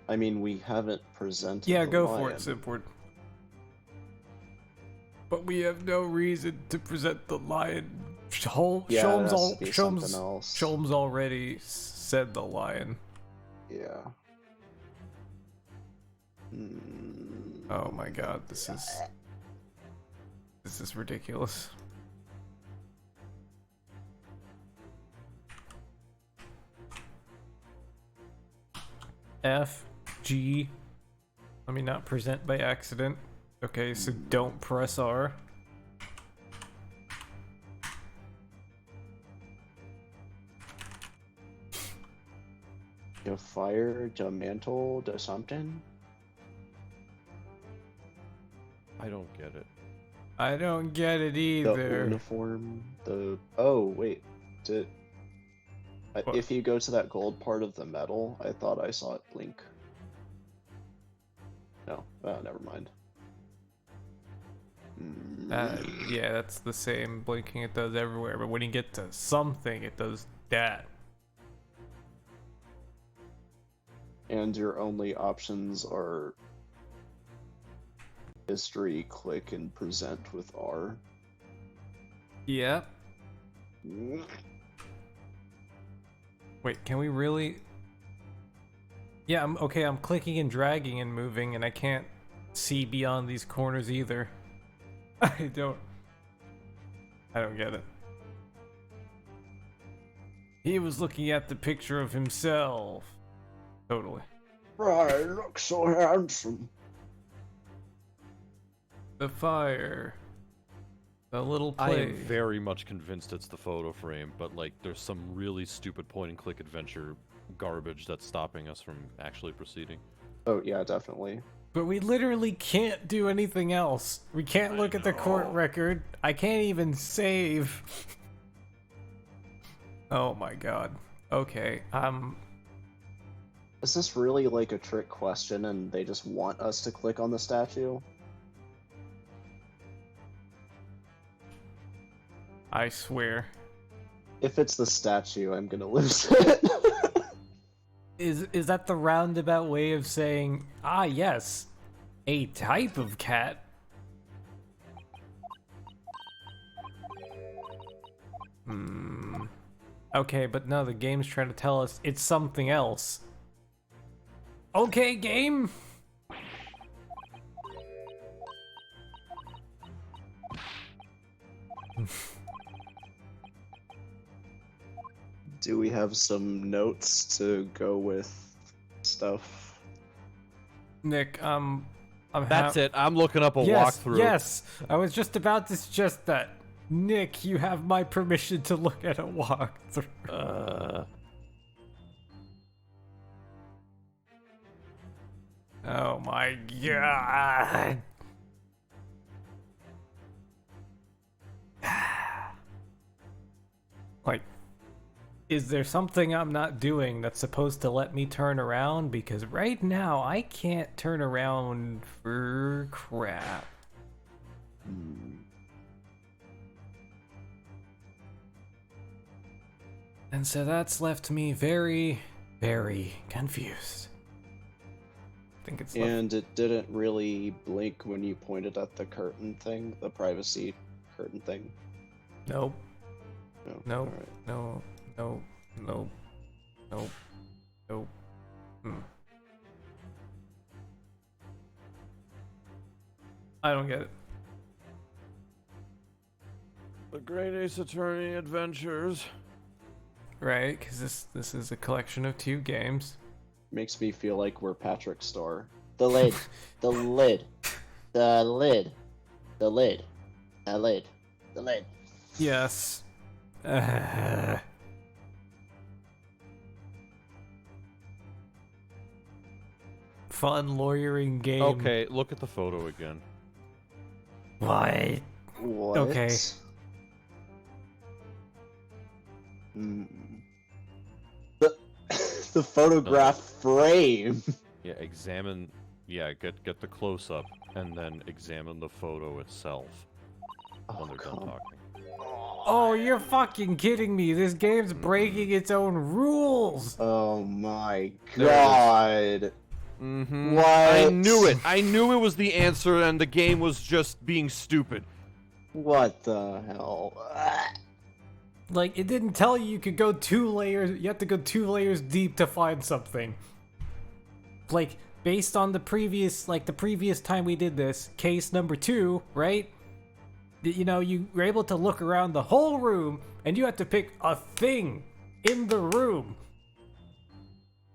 I mean, we haven't presented. Yeah, the go lion. for it, Simpward. But we have no reason to present the lion. Yeah, it has to be something else. Sholmes already said the lion. Yeah. Hmm. Oh my god, this is ridiculous. F, G. Let me not present by accident. Okay, so don't press R. The fire, the mantle, the something. I don't get it. I don't get it The either. uniform. The oh wait, did What? if you go to that gold part of the metal, I thought I saw it blink. No, never mind. Yeah, that's the same blinking it does everywhere, but when you get to something, it does that. And your only options are history, click, and present with R. Yeah. Wait, can we really? Yeah, I'm clicking and dragging and moving, and I can't see beyond these corners either. I don't get it. He was looking at the picture of himself. Totally. I look so handsome. The fire. The little I play. am very much convinced it's the photo frame, but like there's some really stupid point and click adventure garbage that's stopping us from actually proceeding. Oh yeah, definitely. But we literally can't do anything else. We can't look at the court record. I can't even save. Oh my god. Okay, Is this really like a trick question and they just want us to click on the statue? I swear. If it's the statue, I'm gonna lose it. Is that the roundabout way of saying, ah yes, a type of cat? Okay, but no, the game's trying to tell us it's something else. Okay, game! Do we have some notes to go with stuff? Nick, That's it. I'm looking up a yes, walkthrough. Yes, I was just about to suggest that. Nick, you have my permission to look at a walkthrough. Oh my god. Like, is there something I'm not doing that's supposed to let me turn around? Because right now, I can't turn around for crap. And so that's left me very, very confused. I think it's left. And it didn't really blink when you pointed at the curtain thing, the privacy curtain thing. Nope. No. No. Alright. No. No. No. No. No. I don't get it. The Great Ace Attorney Adventures. Right? Because this is a collection of 2 games. Makes me feel like we're Patrick's store. The lid. The lid. The lid. The lid. The lid. The lid. Yes. Fun lawyering game. Okay, look at the photo again. What? What? Okay. The photograph frame. Yeah, examine. Yeah, get the close up, and then examine the photo itself when they're done talking. Oh, you're fucking kidding me. This game's breaking its own rules. Oh my There it is. god. Mm-hmm. What? I knew it. I knew it was the answer, and the game was just being stupid. What the hell? Like, it didn't tell you could go 2 layers. You have to go 2 layers deep to find something. Like, based on the previous time we did this, case number 2, right? You know, you were able to look around the whole room, and you had to pick a thing in the room.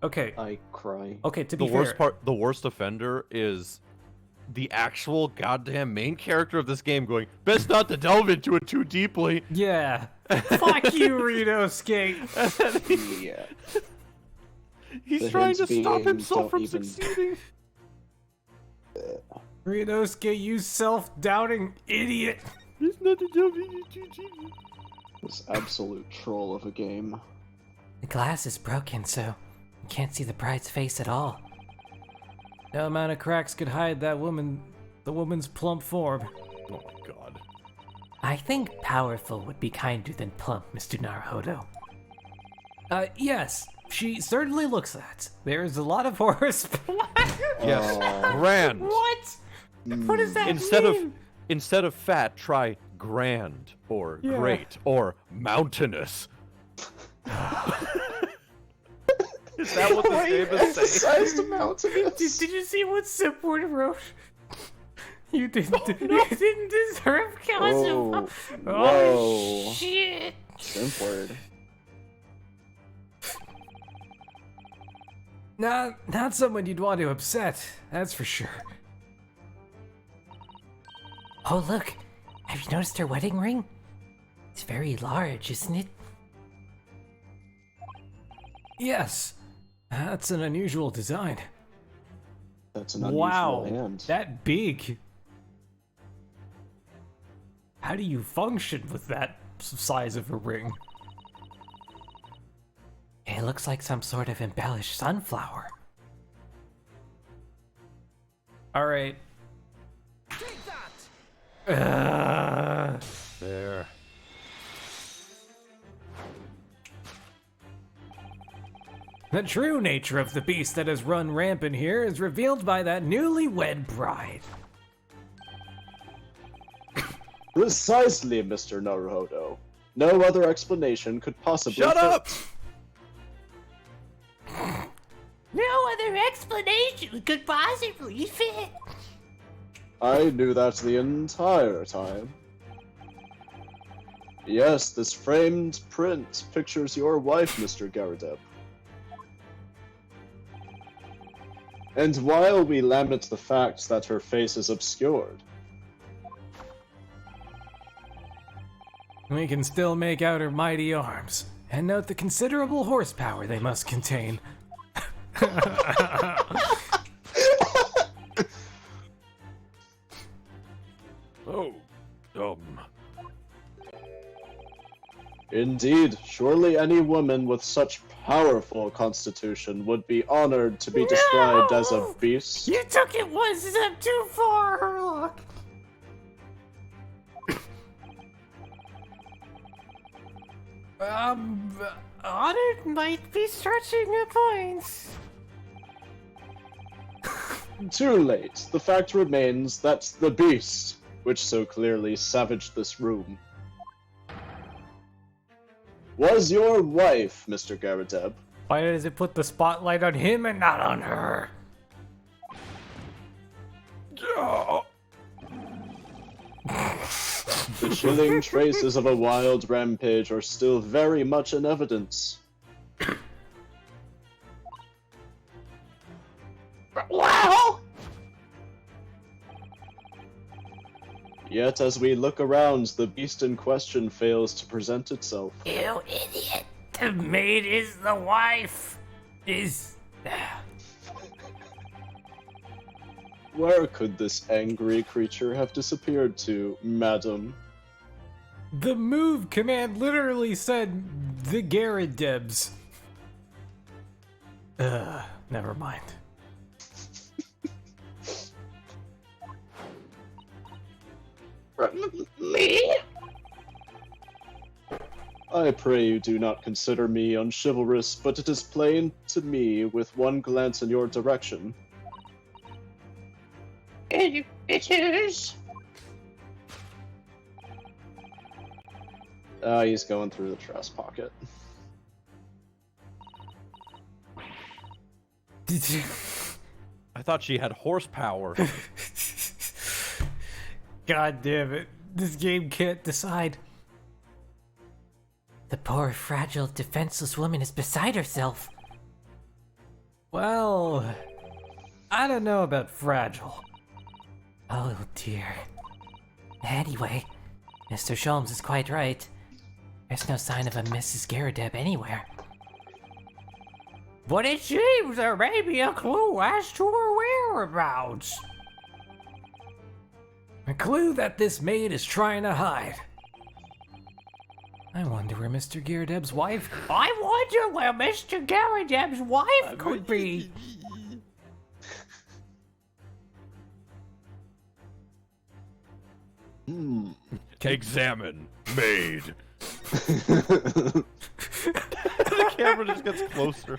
Okay. I cry. Okay, to The be fair. the worst offender is the actual goddamn main character of this game going, best not to delve into it too deeply. Yeah. Fuck you, Reno Skate. Yeah. He's The trying to hints stop being, himself don't from even- succeeding. Reno Skate, you self-doubting idiot. Best not to delve into it too deeply. This absolute troll of a game. The glass is broken, so you can't see the bride's face at all. No amount of cracks could hide the woman's plump form. Oh my god. I think powerful would be kinder than plump, Mr. Naruhodo. Yes, she certainly looks that. There is a lot of horse. Yes, grand. What? What does that mean? Instead of fat, try grand or great or mountainous. Is that what this game is saying? Emphasized mountainous. Did you see what Sipwood wrote? You didn't. You didn't deserve Oh, custom. whoa. Shit! Simp word. Not someone you'd want to upset. That's for sure. Oh, look! Have you noticed her wedding ring? It's very large, isn't it? Yes, that's an unusual design. That's an unusual Wow, hand. that big. How do you function with that size of a ring? It looks like some sort of embellished sunflower. All right. There. The true nature of the beast that has run rampant here is revealed by that newlywed bride. Precisely, Mr. Naruhodo. No other explanation could possibly Shut fit. up! No other explanation could possibly fit. I knew that the entire time. Yes, this framed print pictures your wife, Mr. Garadeb. And while we lament the fact that her face is obscured, We can still make out her mighty arms, and note the considerable horsepower they must contain. Oh, indeed, surely any woman with such powerful constitution would be honored to be described as a beast. You took it one step too far, Herlock. Honored might be stretching a point. Too late. The fact remains that the beast, which so clearly savaged this room, was your wife, Mr. Garadeb. Why does it put the spotlight on him and not on her? The chilling traces of a wild rampage are still very much in evidence. Well, Yet as we look around, the beast in question fails to present itself. You idiot. The maid is the wife. Where could this angry creature have disappeared to, madam? The move command literally said the Garadebs. Never mind. me? I pray you do not consider me unchivalrous, but it is plain to me with one glance in your direction. It is. He's going through the dress pocket. I thought she had horsepower. God damn it. This game can't decide. The poor, fragile, defenseless woman is beside herself. Well, I don't know about fragile. Oh dear. Anyway, Mr. Sholmes is quite right. There's no sign of a Mrs. Garadeb anywhere. But it seems there may be a clue as to her whereabouts. A clue that this maid is trying to hide. I wonder where Mr. Garadeb's wife. I wonder where Mr. Garadeb's wife could be. Examine. Maid. The camera just gets closer.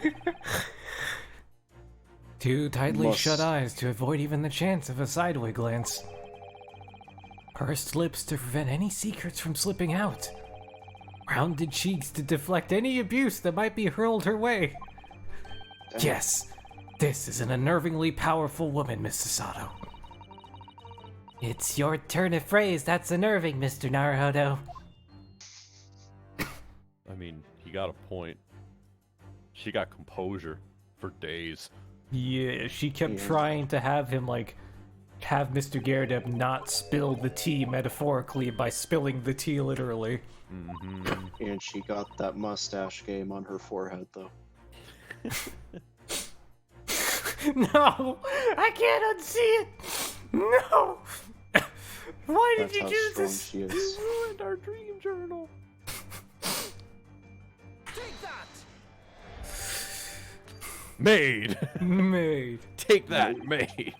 Two tightly Must. shut eyes to avoid even the chance of a sideway glance. Pursed lips to prevent any secrets from slipping out. Rounded cheeks to deflect any abuse that might be hurled her way. Yes, this is an unnervingly powerful woman, Miss Sasato. It's your turn of phrase that's unnerving, Mr. Naruhodo. I mean, he got a point. She got composure for days. Yeah, she kept Yeah. trying to have him, have Mr. Garadeb not spill the tea metaphorically by spilling the tea literally. And she got that mustache game on her forehead, though. No! I can't unsee it! No! Why did That's you how do strong this? she is. Ruined our dream journal. Made. Maid. Take that, made.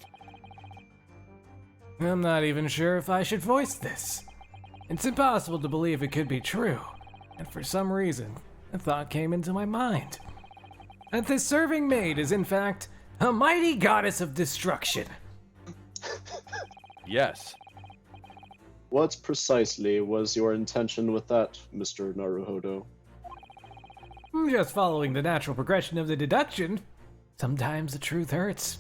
I'm not even sure if I should voice this. It's impossible to believe it could be true. And for some reason, a thought came into my mind. That this serving maid is in fact a mighty goddess of destruction. Yes. What precisely was your intention with that, Mr. Naruhodo? I'm just following the natural progression of the deduction. Sometimes the truth hurts.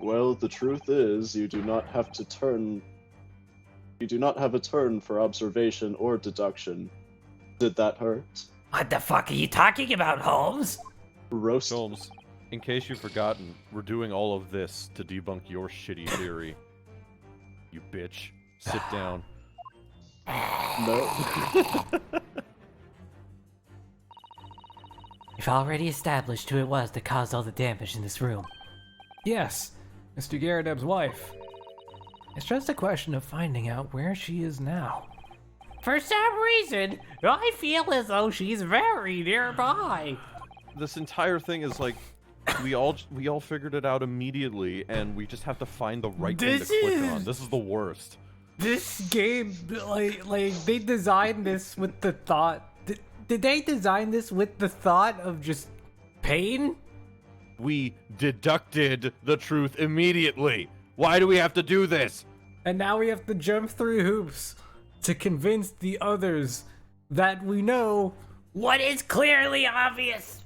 Well, the truth is, you do not have a turn for observation or deduction. Did that hurt? What the fuck are you talking about, Holmes? Roast. Holmes, in case you've forgotten, we're doing all of this to debunk your shitty theory. You bitch. Sit down. No. We've already established who it was that caused all the damage in this room. Yes, Mr. Garadeb's wife. It's just a question of finding out where she is now. For some reason, I feel as though she's very nearby. This entire thing is like we all figured it out immediately, and we just have to find the right thing to click on. This is the worst. This game, like they designed this with the thought. Did they design this with the thought of just pain? We deducted the truth immediately. Why do we have to do this? And now we have to jump through hoops to convince the others that we know What is clearly obvious?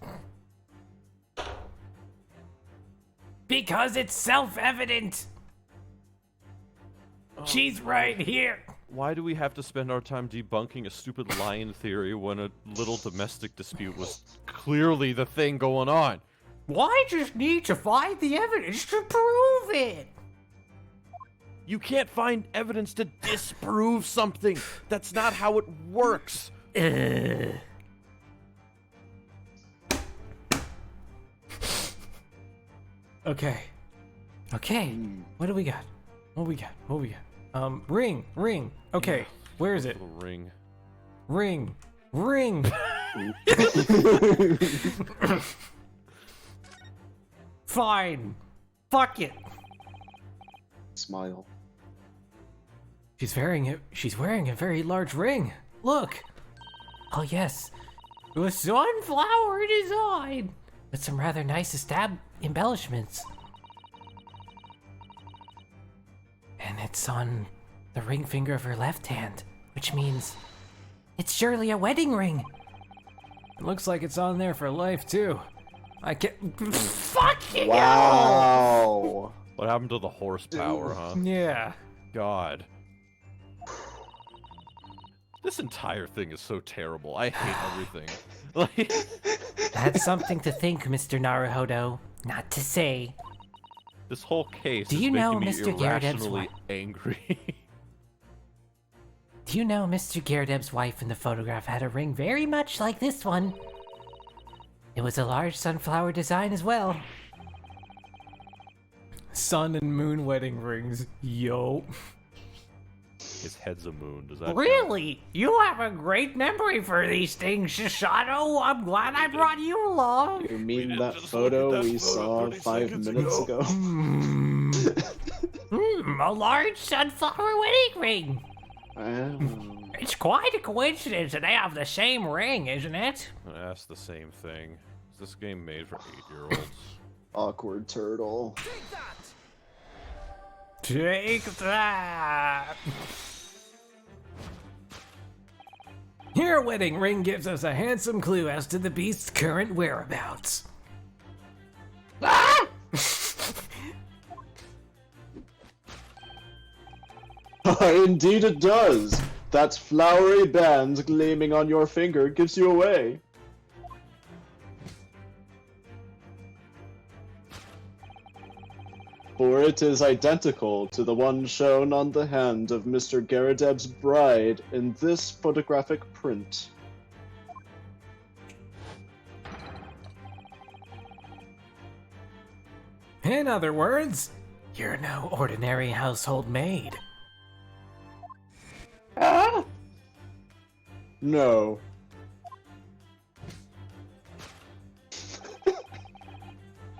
because it's self-evident. She's right here. Why do we have to spend our time debunking a stupid lion theory when a little domestic dispute was clearly the thing going on? Why just need to find the evidence to prove it? You can't find evidence to disprove something. That's not how it works. Okay. What do we got? What we got? Ring. Okay. Where is it? Little ring. Ring. Fine. Fuck it. Smile. She's wearing a very large ring. Look. Oh yes, The sunflower design. with some rather nice embellishments. And it's on the ring finger of her left hand, which means it's surely a wedding ring. It looks like it's on there for life too. I can't. Fucking Wow. What happened to the horsepower, huh? Yeah. God. This entire thing is so terrible. I hate everything. Like, That's something to think, Mr. Naruhodo. Not to say. this whole case Do is you know making me Mr. Garadeb's irrationally wife? angry. Do you know Mr. Garadeb's wife in the photograph had a ring very much like this one? It was a large sunflower design as well. Sun and moon wedding rings. Yo. His head's a moon. Does that count? Really? You have a great memory for these things, Shishato. I'm glad I brought you along. You mean did that just look at photo that we photo saw 30 5 seconds minutes ago? A large sunflower wedding ring. Oh. It's quite a coincidence that they have the same ring, isn't it? I'm gonna ask the same thing. Is this game made for 8-year-olds? Awkward turtle. Take that! Your wedding ring gives us a handsome clue as to the beast's current whereabouts. Indeed it does. That flowery band gleaming on your finger gives you away. For it is identical to the one shown on the hand of Mr. Garadeb's bride in this photographic print. In other words, you're no ordinary household maid. Huh? No.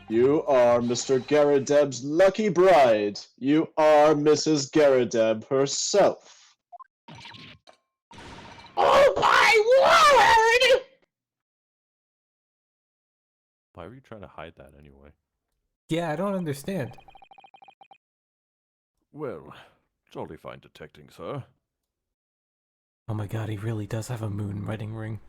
You are Mr. Garadeb's lucky bride. You are Mrs. Garadeb herself. Oh my word! Why were you trying to hide that anyway? Yeah, I don't understand. Well, jolly fine detecting, sir. Oh my god, he really does have a moon wedding ring.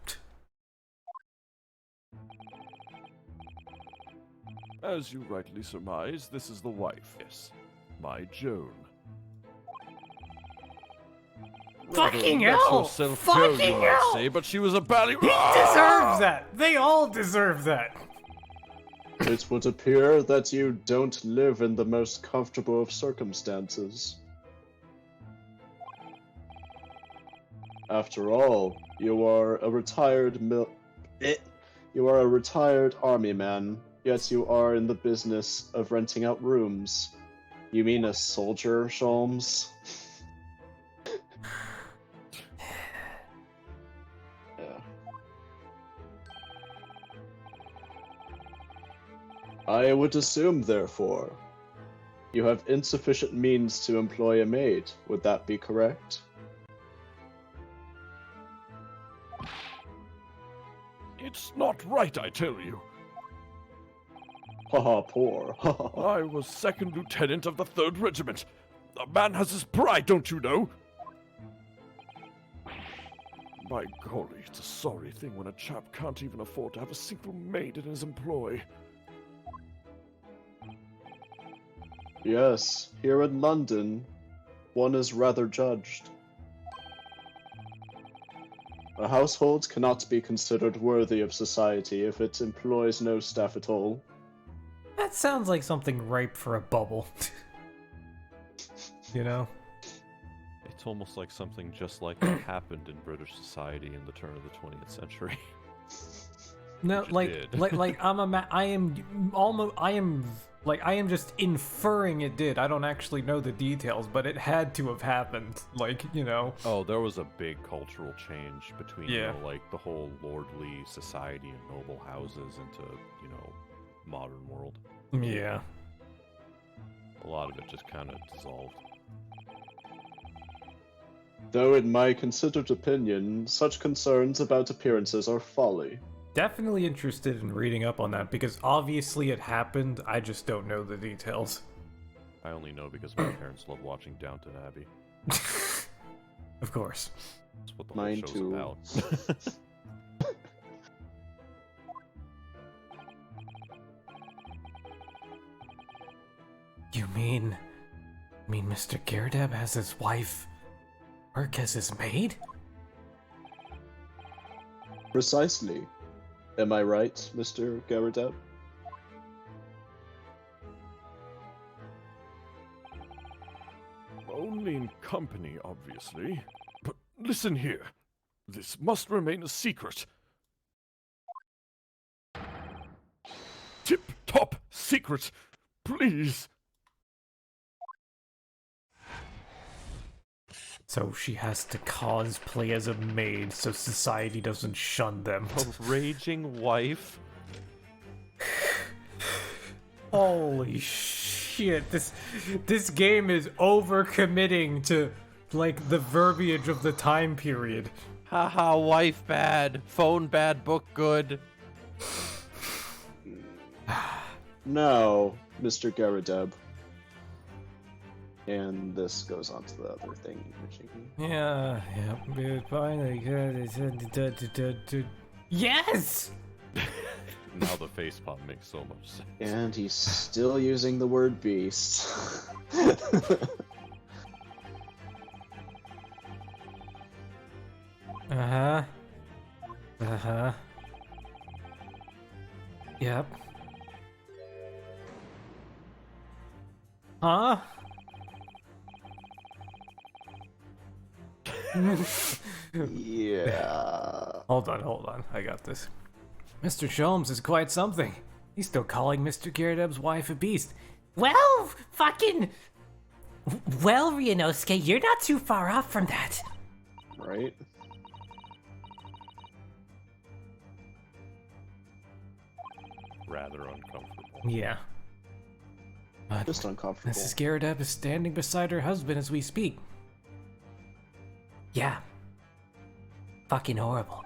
As you rightly surmise, this is the wife. Yes, my Joan. Fucking Rather hell! let yourself go, you Fucking might hell! say, but she was a bally. He deserves that! They all deserve that! It would appear that you don't live in the most comfortable of circumstances. After all, you are a retired you are a retired army man, yet you are in the business of renting out rooms. You mean a soldier, Sholmes? Yeah. I would assume, therefore, you have insufficient means to employ a maid. Would that be correct? It's not right, I tell you. Haha, poor. I was 2nd Lieutenant of the 3rd Regiment. A man has his pride, don't you know? By golly, it's a sorry thing when a chap can't even afford to have a single maid in his employ. Yes, here in London, one is rather judged. A household cannot be considered worthy of society if it employs no staff at all. That sounds like something ripe for a bubble. You know? It's almost like something just like that happened in British society in the turn of the 20th century. No, Which it did. I am just inferring it did. I don't actually know the details, but it had to have happened. Like, you know. Oh, there was a big cultural change between, Yeah. you know, like the whole lordly society and noble houses into, you know, modern world. Yeah. A lot of it just kind of dissolved. Though in my considered opinion, such concerns about appearances are folly. Definitely interested in reading up on that because obviously it happened. I just don't know the details. I only know because my parents love watching Downton Abbey. Of course. That's what the Mine whole show's too. about. You mean Mr. Garadeb has his wife work as his maid? Precisely. Am I right, Mr. Garadeb? Only in company, obviously. But listen here. This must remain a secret. Tip-top secret. Please. So she has to cosplay as a maid so society doesn't shun them. A raging wife? Holy shit, this game is overcommitting to, like, the verbiage of the time period. Haha, wife bad, phone bad, book good. No, Mr. Garadeb. And this goes on to the other thing. Yeah, finally. Yes! Now the facepalm makes so much sense. And he's still using the word beast. Uh-huh. Uh-huh. Yep. Huh? Yeah. Hold on. I got this. Mr. Sholmes is quite something. He's still calling Mr. Garadeb's wife a beast. Well, fucking... Well, Ryunosuke, you're not too far off from that. Right? Rather uncomfortable. Yeah. But Just uncomfortable. Mrs. Garrett is standing beside her husband as we speak. Yeah. Fucking horrible.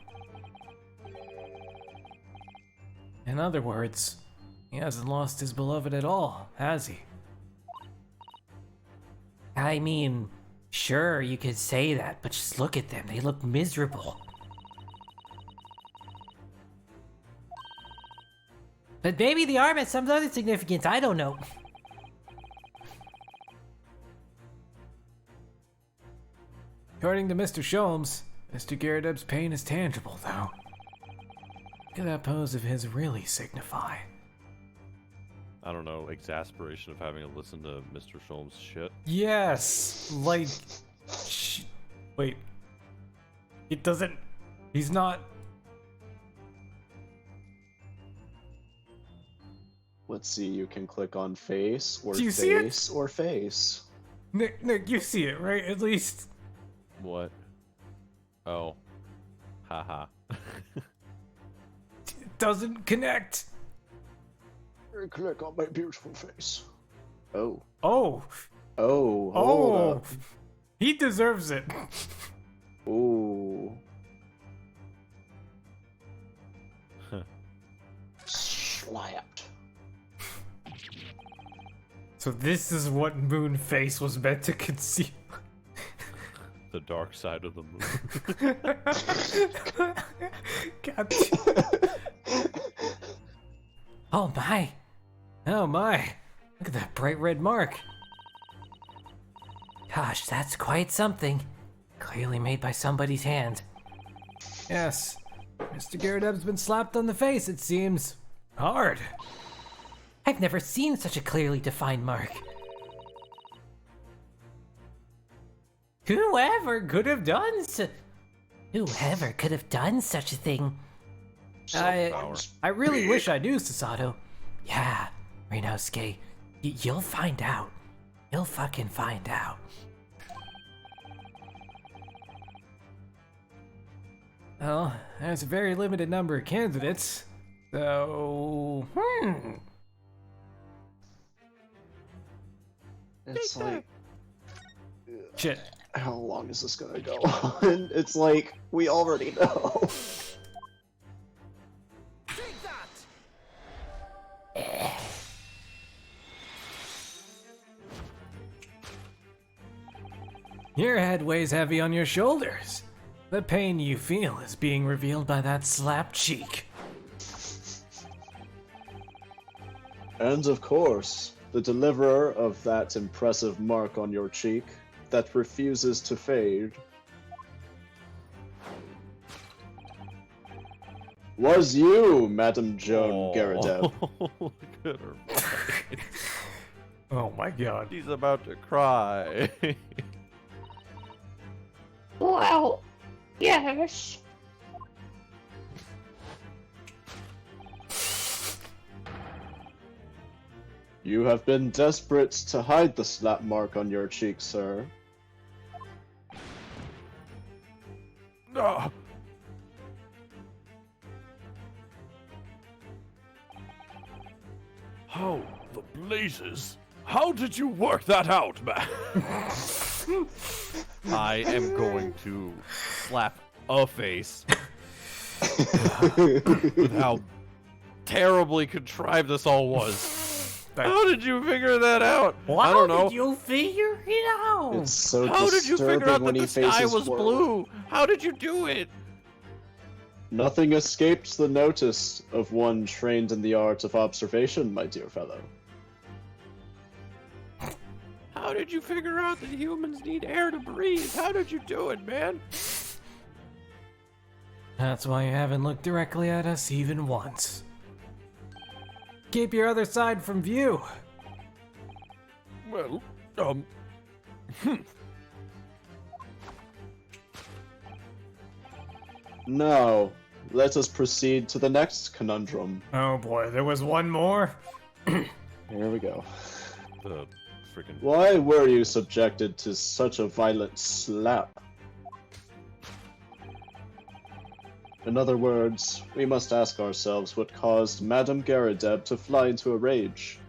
In other words, he hasn't lost his beloved at all, has he? I mean, sure, you could say that, but just look at them. They look miserable. But maybe the arm has some other significance. I don't know. According to Mr. Sholmes, Mr. Garrett's pain is tangible, though. What could that pose of his really signify? I don't know, exasperation of having to listen to Mr. Sholmes' shit. Yes! Like... Wait. It doesn't... He's not... Let's see, you can click on face, or Do you see it? face, or face. Nick, you see it, right? At least... What? Oh. Haha. It doesn't connect! Click on my beautiful face. Oh. Oh! Oh, hold Oh! up. He deserves it. Ooh. Slapped. So this is what Moonface was meant to conceal. The dark side of the moon. God. Oh my. Oh my. Look at that bright red mark. Gosh, that's quite something. Clearly made by somebody's hand. Yes. Mr. Garrett's been slapped on the face, it seems. Hard. I've never seen such a clearly defined mark. Whoever could have done such a thing? I really wish I knew, Sasato. Yeah, Ryunosuke, you'll find out. You'll fucking find out. Well, there's a very limited number of candidates. So, It's like, Shit. how long is this gonna go on? It's like, we already know. Your head weighs heavy on your shoulders. The pain you feel is being revealed by that slapped cheek. And of course, the deliverer of that impressive mark on your cheek that refuses to fade was you, Madam Joan Garrideb. Look at her face. Oh my god. She's about to cry. Well, yes. You have been desperate to hide the slap mark on your cheek, sir. Ah, how the blazes? How did you work that out, man? I am going to slap a face with how terribly contrived this all was. How did you figure that out? I don't know. How did you figure it out? It's so How did you disturbing figure out when that he the sky faces was forward. blue? How did you do it? Nothing escapes the notice of one trained in the art of observation, my dear fellow. How did you figure out that humans need air to breathe? How did you do it, man? That's why you haven't looked directly at us even once. Keep your other side from view. Well, Now, let us proceed to the next conundrum. Oh boy, there was one more? Here we go. The freaking. Why were you subjected to such a violent slap? In other words, we must ask ourselves what caused Madame Garadeb to fly into a rage.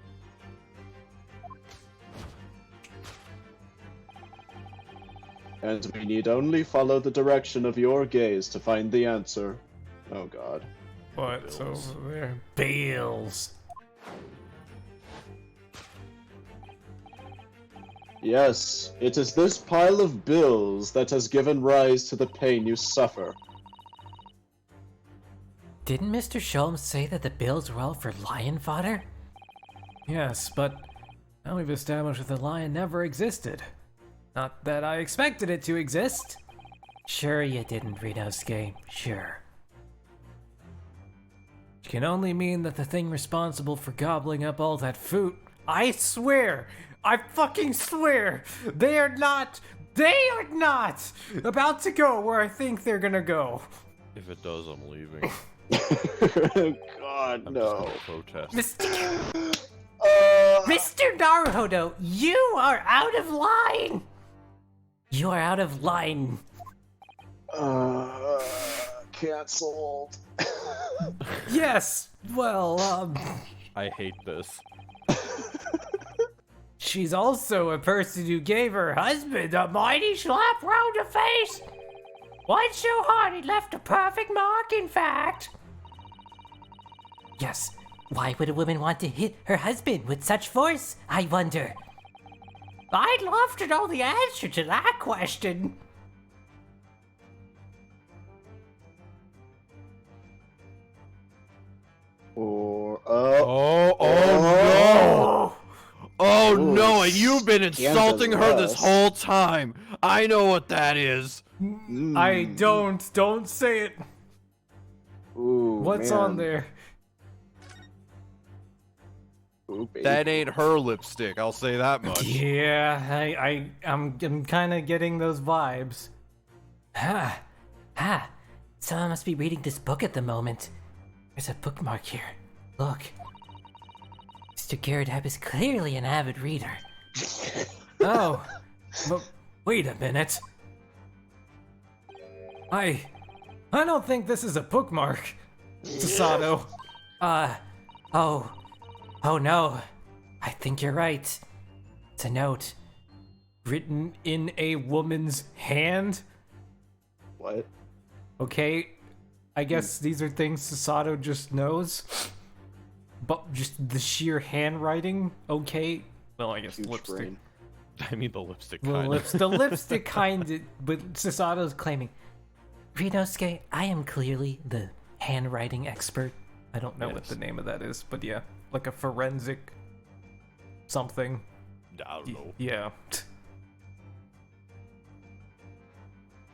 And we need only follow the direction of your gaze to find the answer. Oh god. What's Bills. over there? Bills. Yes, it is this pile of bills that has given rise to the pain you suffer. Didn't Mr. Sholmes say that the bills were all for lion fodder? Yes, but now we've established that the lion never existed. Not that I expected it to exist. Sure you didn't, Rinosuke. Sure. Which can only mean that the thing responsible for gobbling up all that food. I swear! I fucking swear! They are not about to go where I think they're gonna go. If it does, I'm leaving. God, I'm no. just gonna protest. Mr. Naruhodo, you are out of line! You are out of line. Cancelled. Yes, well, I hate this. she's also a person who gave her husband a mighty slap round the face. One so hard he left a perfect mark, in fact. Yes, why would a woman want to hit her husband with such force, I wonder? I'd love to know the answer to that question. Or, Oh Ooh, no! And you've been insulting her this scandalous. whole time. I know what that is. I don't say it. Ooh, What's man. on there? Ooh, baby. That ain't her lipstick. I'll say that much. Yeah, I'm kind of getting those vibes. Someone must be reading this book at the moment. There's a bookmark here. Look. Mr. Garadeb is clearly an avid reader. Oh, but wait a minute. I don't think this is a bookmark, Sasato. Oh no. I think you're right. It's a note. Written in a woman's hand. What? Okay, I guess these are things Sasato just knows. But just the sheer handwriting, okay. Well, I guess Huge lipstick. brain. I mean the lipstick Well, kind. the lipstick kind, but Sasato's claiming. Rinosuke, I am clearly the handwriting expert. I don't know what Yes. the name of that is, but yeah, like a forensic something. I don't know. Yeah.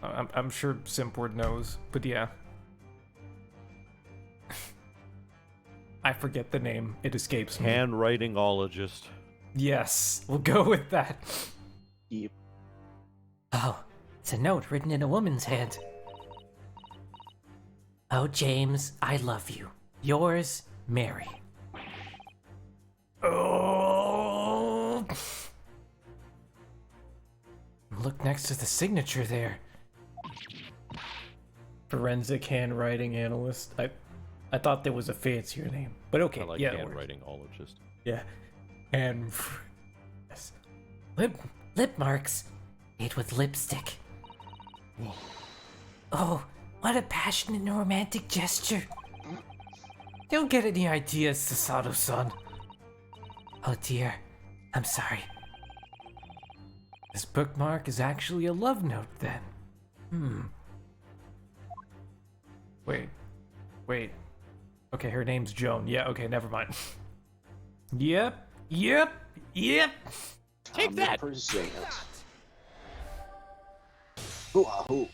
I'm sure Simpward knows, but yeah. I forget the name. It escapes me. Handwritingologist. Yes, we'll go with that. Yep. Oh, it's a note written in a woman's hand. Oh, James, I love you. Yours, Mary. Oh. Look next to the signature there. Forensic handwriting analyst. I thought there was a fancier name, but okay. I like yeah, it works. handwritingologist. Yeah, and yes. Lip marks. Made with lipstick. Oh, what a passionate and romantic gesture. Don't get any ideas, Sasato-san. Oh dear, I'm sorry. This bookmark is actually a love note, then. Wait. Okay, her name's Joan. Yeah, okay, never mind. Yep. Take that! Ooh.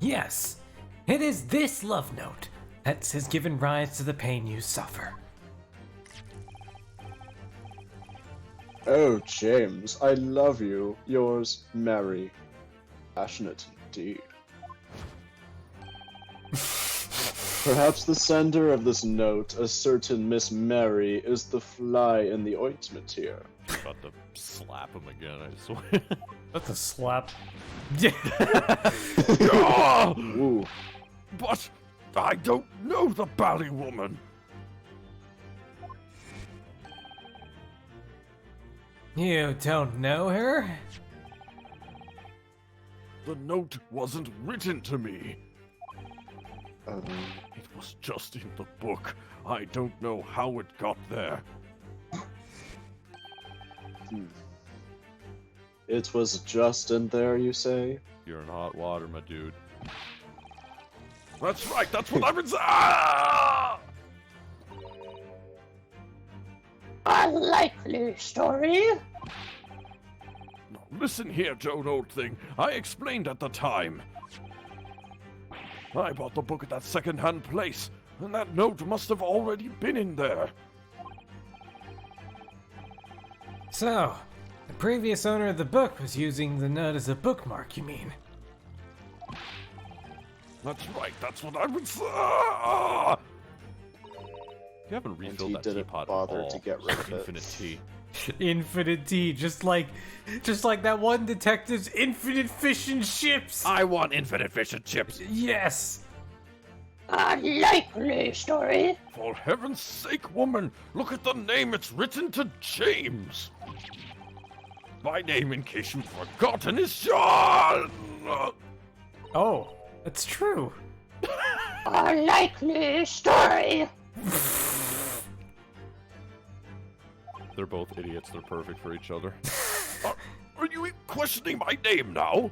Yes, it is this love note that has given rise to the pain you suffer. Oh, James, I love you. Yours, Mary. Passionate indeed. Perhaps the sender of this note, a certain Miss Mary, is the fly in the ointment here. I'm about to slap him again, I swear. That's a slap. Yeah. Ah! Ooh. But I don't know the bally woman. You don't know her? The note wasn't written to me. Um, It was just in the book. I don't know how it got there. it was just in there, you say? You're in hot water, my dude. That's right, that's what I've been saying. Ah! A likely story. Now, listen here, Joan, old thing. I explained at the time. I bought the book at that second-hand place, and that note must have already been in there. So, the previous owner of the book was using the note as a bookmark, you mean? That's right, that's what I've been saying. Ah! You haven't And refilled he that didn't teapot bother at all. to get rid of it. Infinite tea. Infinite tea, just like that one detective's infinite fish and chips. I want infinite fish and chips. Yes. A likely story. For heaven's sake, woman, look at the name it's written to James. My name, in case you'd forgotten, is Sean. Oh, that's true. A likely story. They're both idiots. They're perfect for each other. Are you questioning my name now?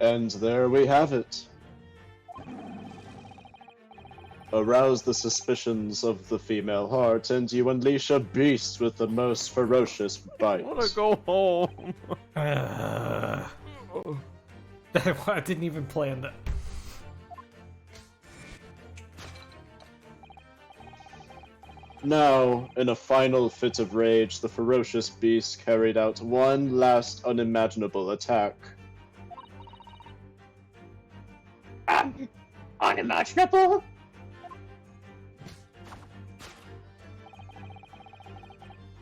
And there we have it. Arouse the suspicions of the female heart, and you unleash a beast with the most ferocious bite. I want to go home. I didn't even plan that. Now, in a final fit of rage, the ferocious beast carried out one last unimaginable attack. Unimaginable.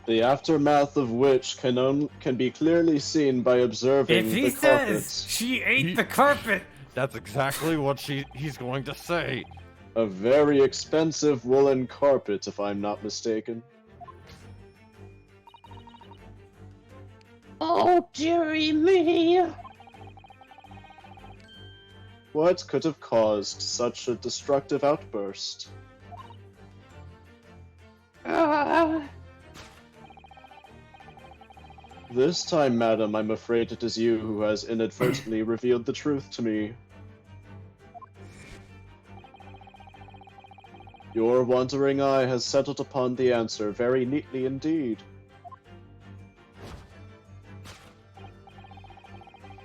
The aftermath of which can be clearly seen by observing If he the carpet. says she ate the carpet, That's exactly what he's going to say. A very expensive woolen carpet, if I'm not mistaken. Oh, dearie me. What could have caused such a destructive outburst? This time, madam, I'm afraid it is you who has inadvertently revealed the truth to me. Your wandering eye has settled upon the answer very neatly indeed.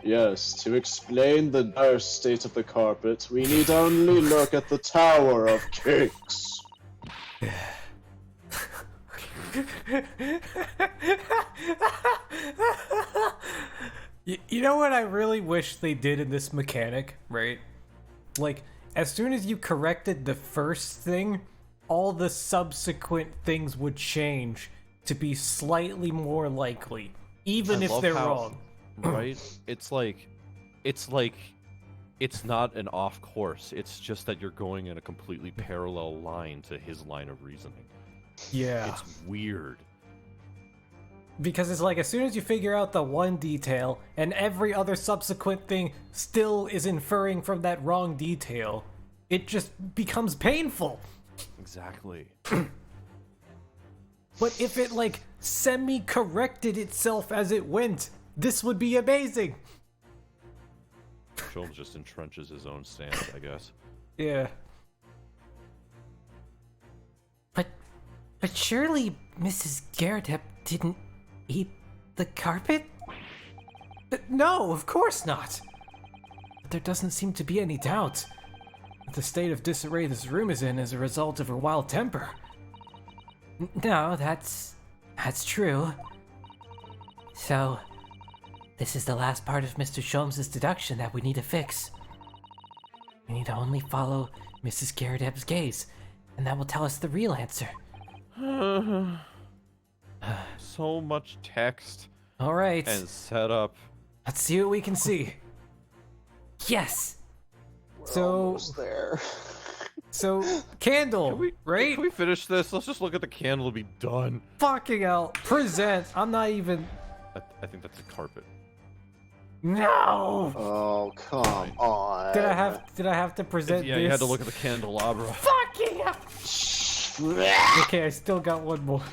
Yes, to explain the dire state of the carpet, we need only look at the Tower of Cakes. you know what I really wish they did in this mechanic, right? Like, as soon as you corrected the first thing, all the subsequent things would change to be slightly more likely, even I if love they're how- wrong. Right? It's like it's not an off course. It's just that you're going in a completely parallel line to his line of reasoning. Yeah. It's weird. Because it's like, as soon as you figure out the one detail, and every other subsequent thing still is inferring from that wrong detail, it just becomes painful. Exactly. But if it, like, semi-corrected itself as it went, this would be amazing. Sholmes just entrenches his own stance, I guess. Yeah. But surely Mrs. Garrett didn't eat the carpet? No, of course not. But there doesn't seem to be any doubt that the state of disarray this room is in as a result of her wild temper. No, that's true. So, this is the last part of Mr. Sholmes' deduction that we need to fix. We need to only follow Mrs. Garadeb's gaze, and that will tell us the real answer. So much text All right, and setup. let's see what we can see. Yes! So, Almost there. so candle, right? Can we finish this? Let's just look at the candle and be done. Fucking hell, present. I'm not even. I think that's a carpet. No. Oh, come on. Did I have to present Yeah, this? you had to look at the candelabra. Fucking hell. Okay, I still got one more.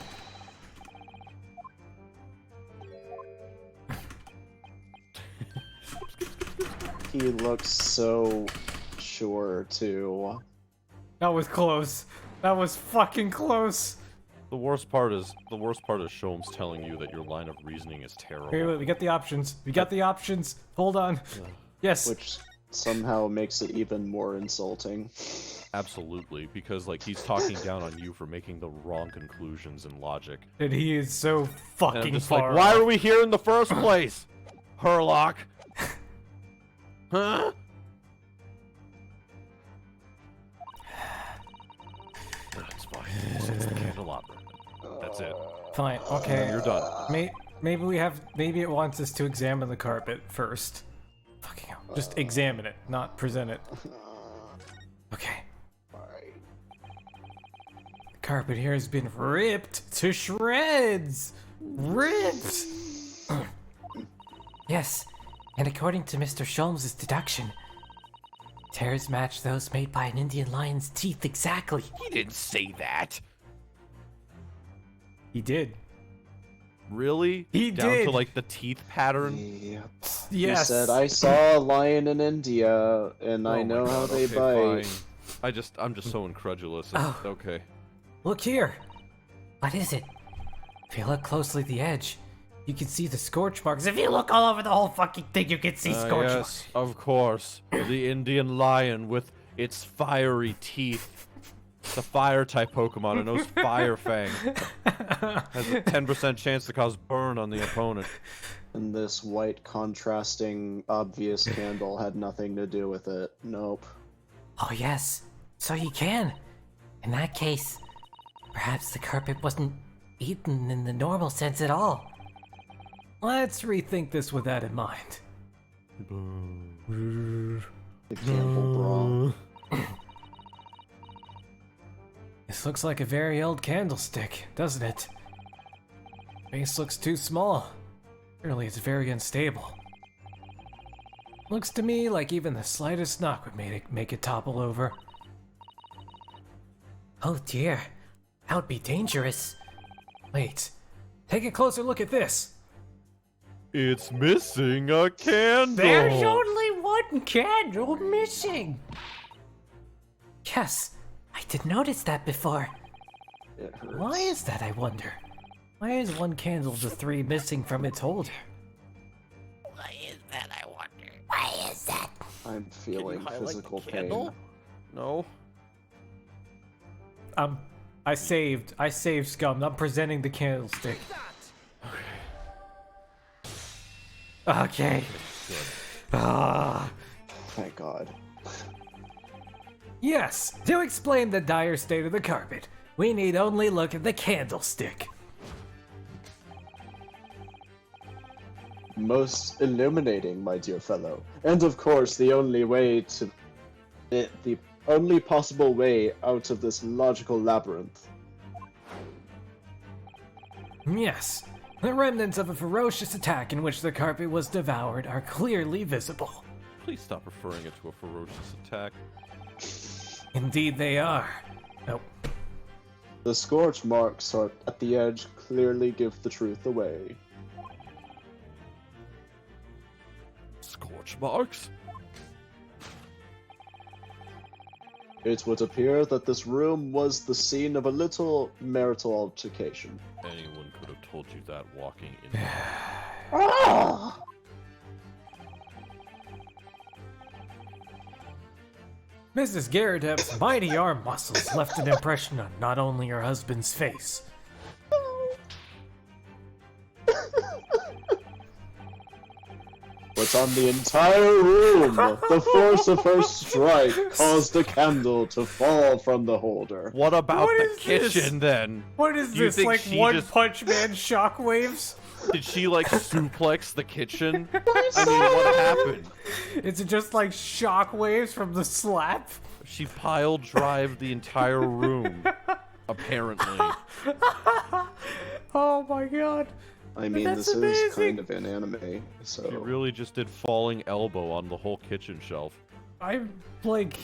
He looks so sure, too. That was close. That was fucking close. The worst part is Sholmes telling you that your line of reasoning is terrible. Wait, we got the options. We got the options. Hold on. Yes. Which somehow makes it even more insulting. Absolutely, because like he's talking down on you for making the wrong conclusions in logic. And he is so And fucking I'm just far like, why off. are we here in the first place? Herlock. Huh? That's fine. Just hits the candelabra. That's it. Fine. Okay. You're done. Maybe it wants us to examine the carpet first. Fucking hell. Just examine it, not present it. Okay. The carpet here has been ripped to shreds. Ripped. Yes, and according to Mr. Sholmes' deduction, tears match those made by an Indian lion's teeth exactly. He didn't say that. He did. Really? He Down did. to like the teeth pattern? Yep. Yes. He said, I saw a lion in India, and I Oh my know how God, they okay, bite. fine. I'm just so incredulous. Oh. Okay. Look here. What is it? If you look closely at the edge, you can see the scorch marks. If you look all over the whole fucking thing, you can see scorch marks. Yes, of course. The Indian lion with its fiery teeth. The fire type Pokemon, and those Fire Fang has a 10% chance to cause burn on the opponent. And this white contrasting obvious candle had nothing to do with it. Nope. Oh yes, so you can. In that case, perhaps the carpet wasn't eaten in the normal sense at all. Let's rethink this with that in mind. The candle bra. This looks like a very old candlestick, doesn't it? Base looks too small. Clearly it's very unstable. Looks to me like even the slightest knock would make it topple over. Oh dear, that would be dangerous. Wait, take a closer look at this. It's missing a candle. There's only one candle missing. Yes, I did notice that before. It hurts. Why is that, I wonder? Why is one candle of the three missing from its holder? Why is that, I wonder? Why is that? I'm feeling physical pain. No. I saved scum. I'm presenting the candlestick. Okay. Ah. Thank God. Yes, to explain the dire state of the carpet, we need only look at the candlestick. Most illuminating, my dear fellow. And of course, the only possible way out of this logical labyrinth. Yes, the remnants of a ferocious attack in which the carpet was devoured are clearly visible. Please stop referring it to a ferocious attack. Indeed they are. Oh, The scorch marks at the edge clearly give the truth away. Scorch marks? It would appear that this room was the scene of a little marital altercation. Anyone could have told you that walking in. Oh! Mrs. Garadeb's mighty arm muscles left an impression on not only her husband's face, but on the entire room. The force of her strike caused the candle to fall from the holder. What about What the is this? kitchen then? What is Do you this, think like she One just- Punch Man shockwaves? Did she like suplex the kitchen? I mean, what happened? Is it just like shockwaves from the slap? She pile drived the entire room. Apparently. Oh my god. I mean, That's this is amazing. kind of an anime, so... She really just did falling elbow on the whole kitchen shelf. I'm like,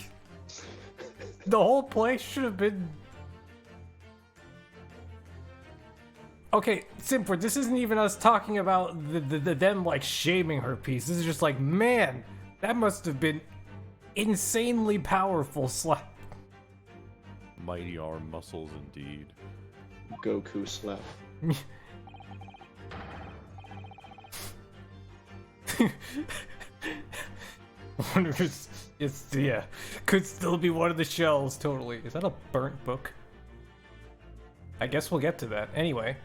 the whole place should have been. Okay, Simford, this isn't even us talking about them like shaming her piece. This is just like, man, that must have been insanely powerful slap. Mighty arm muscles indeed. Goku slap. Wonder if it's yeah, could still be one of the shells. Totally. Is that a burnt book? I guess we'll get to that anyway.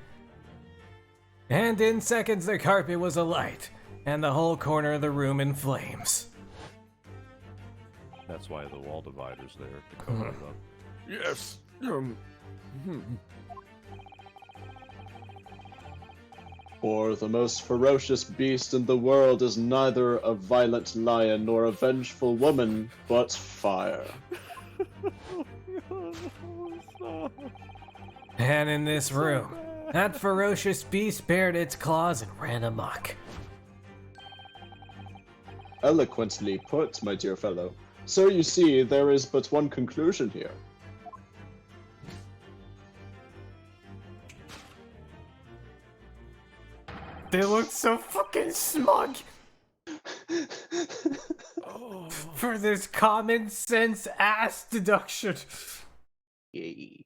And in seconds, the carpet was alight, and the whole corner of the room in flames. That's why the wall divider's there to cover it up. Yes. For the most ferocious beast in the world is neither a violent lion nor a vengeful woman, but fire. And in this room, that ferocious beast bared its claws and ran amok. Eloquently put, my dear fellow. So you see, there is but one conclusion here. They look so fucking smug for this common sense ass deduction. Yay.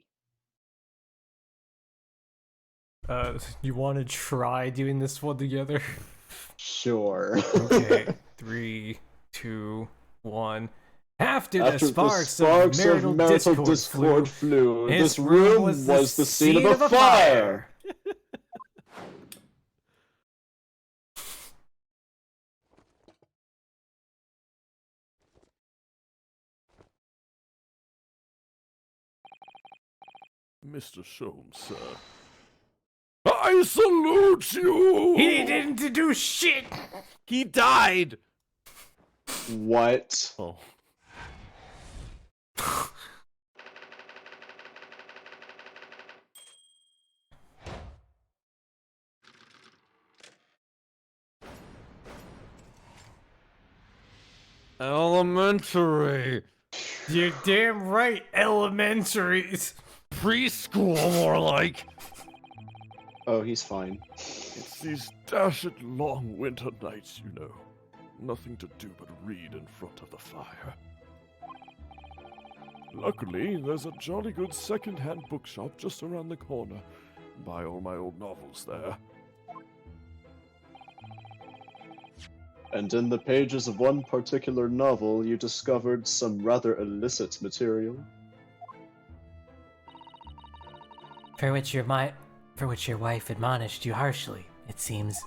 You want to try doing this one together? Sure. Okay, 3, 2, 1. After the After sparks, the sparks of marital discord flew, this this room was was the the scene scene of a of a fire. Mr. Sholmes, sir. I salute you! He didn't do shit! He died! What? Oh. Elementary. You're damn right, elementaries. Preschool, more like. Oh, he's fine. It's these dashed long winter nights, you know. Nothing to do but read in front of the fire. Luckily, there's a jolly good second-hand bookshop just around the corner. Buy all my old novels there. And in the pages of one particular novel, you discovered some rather illicit material. For which your wife admonished you harshly, it seems.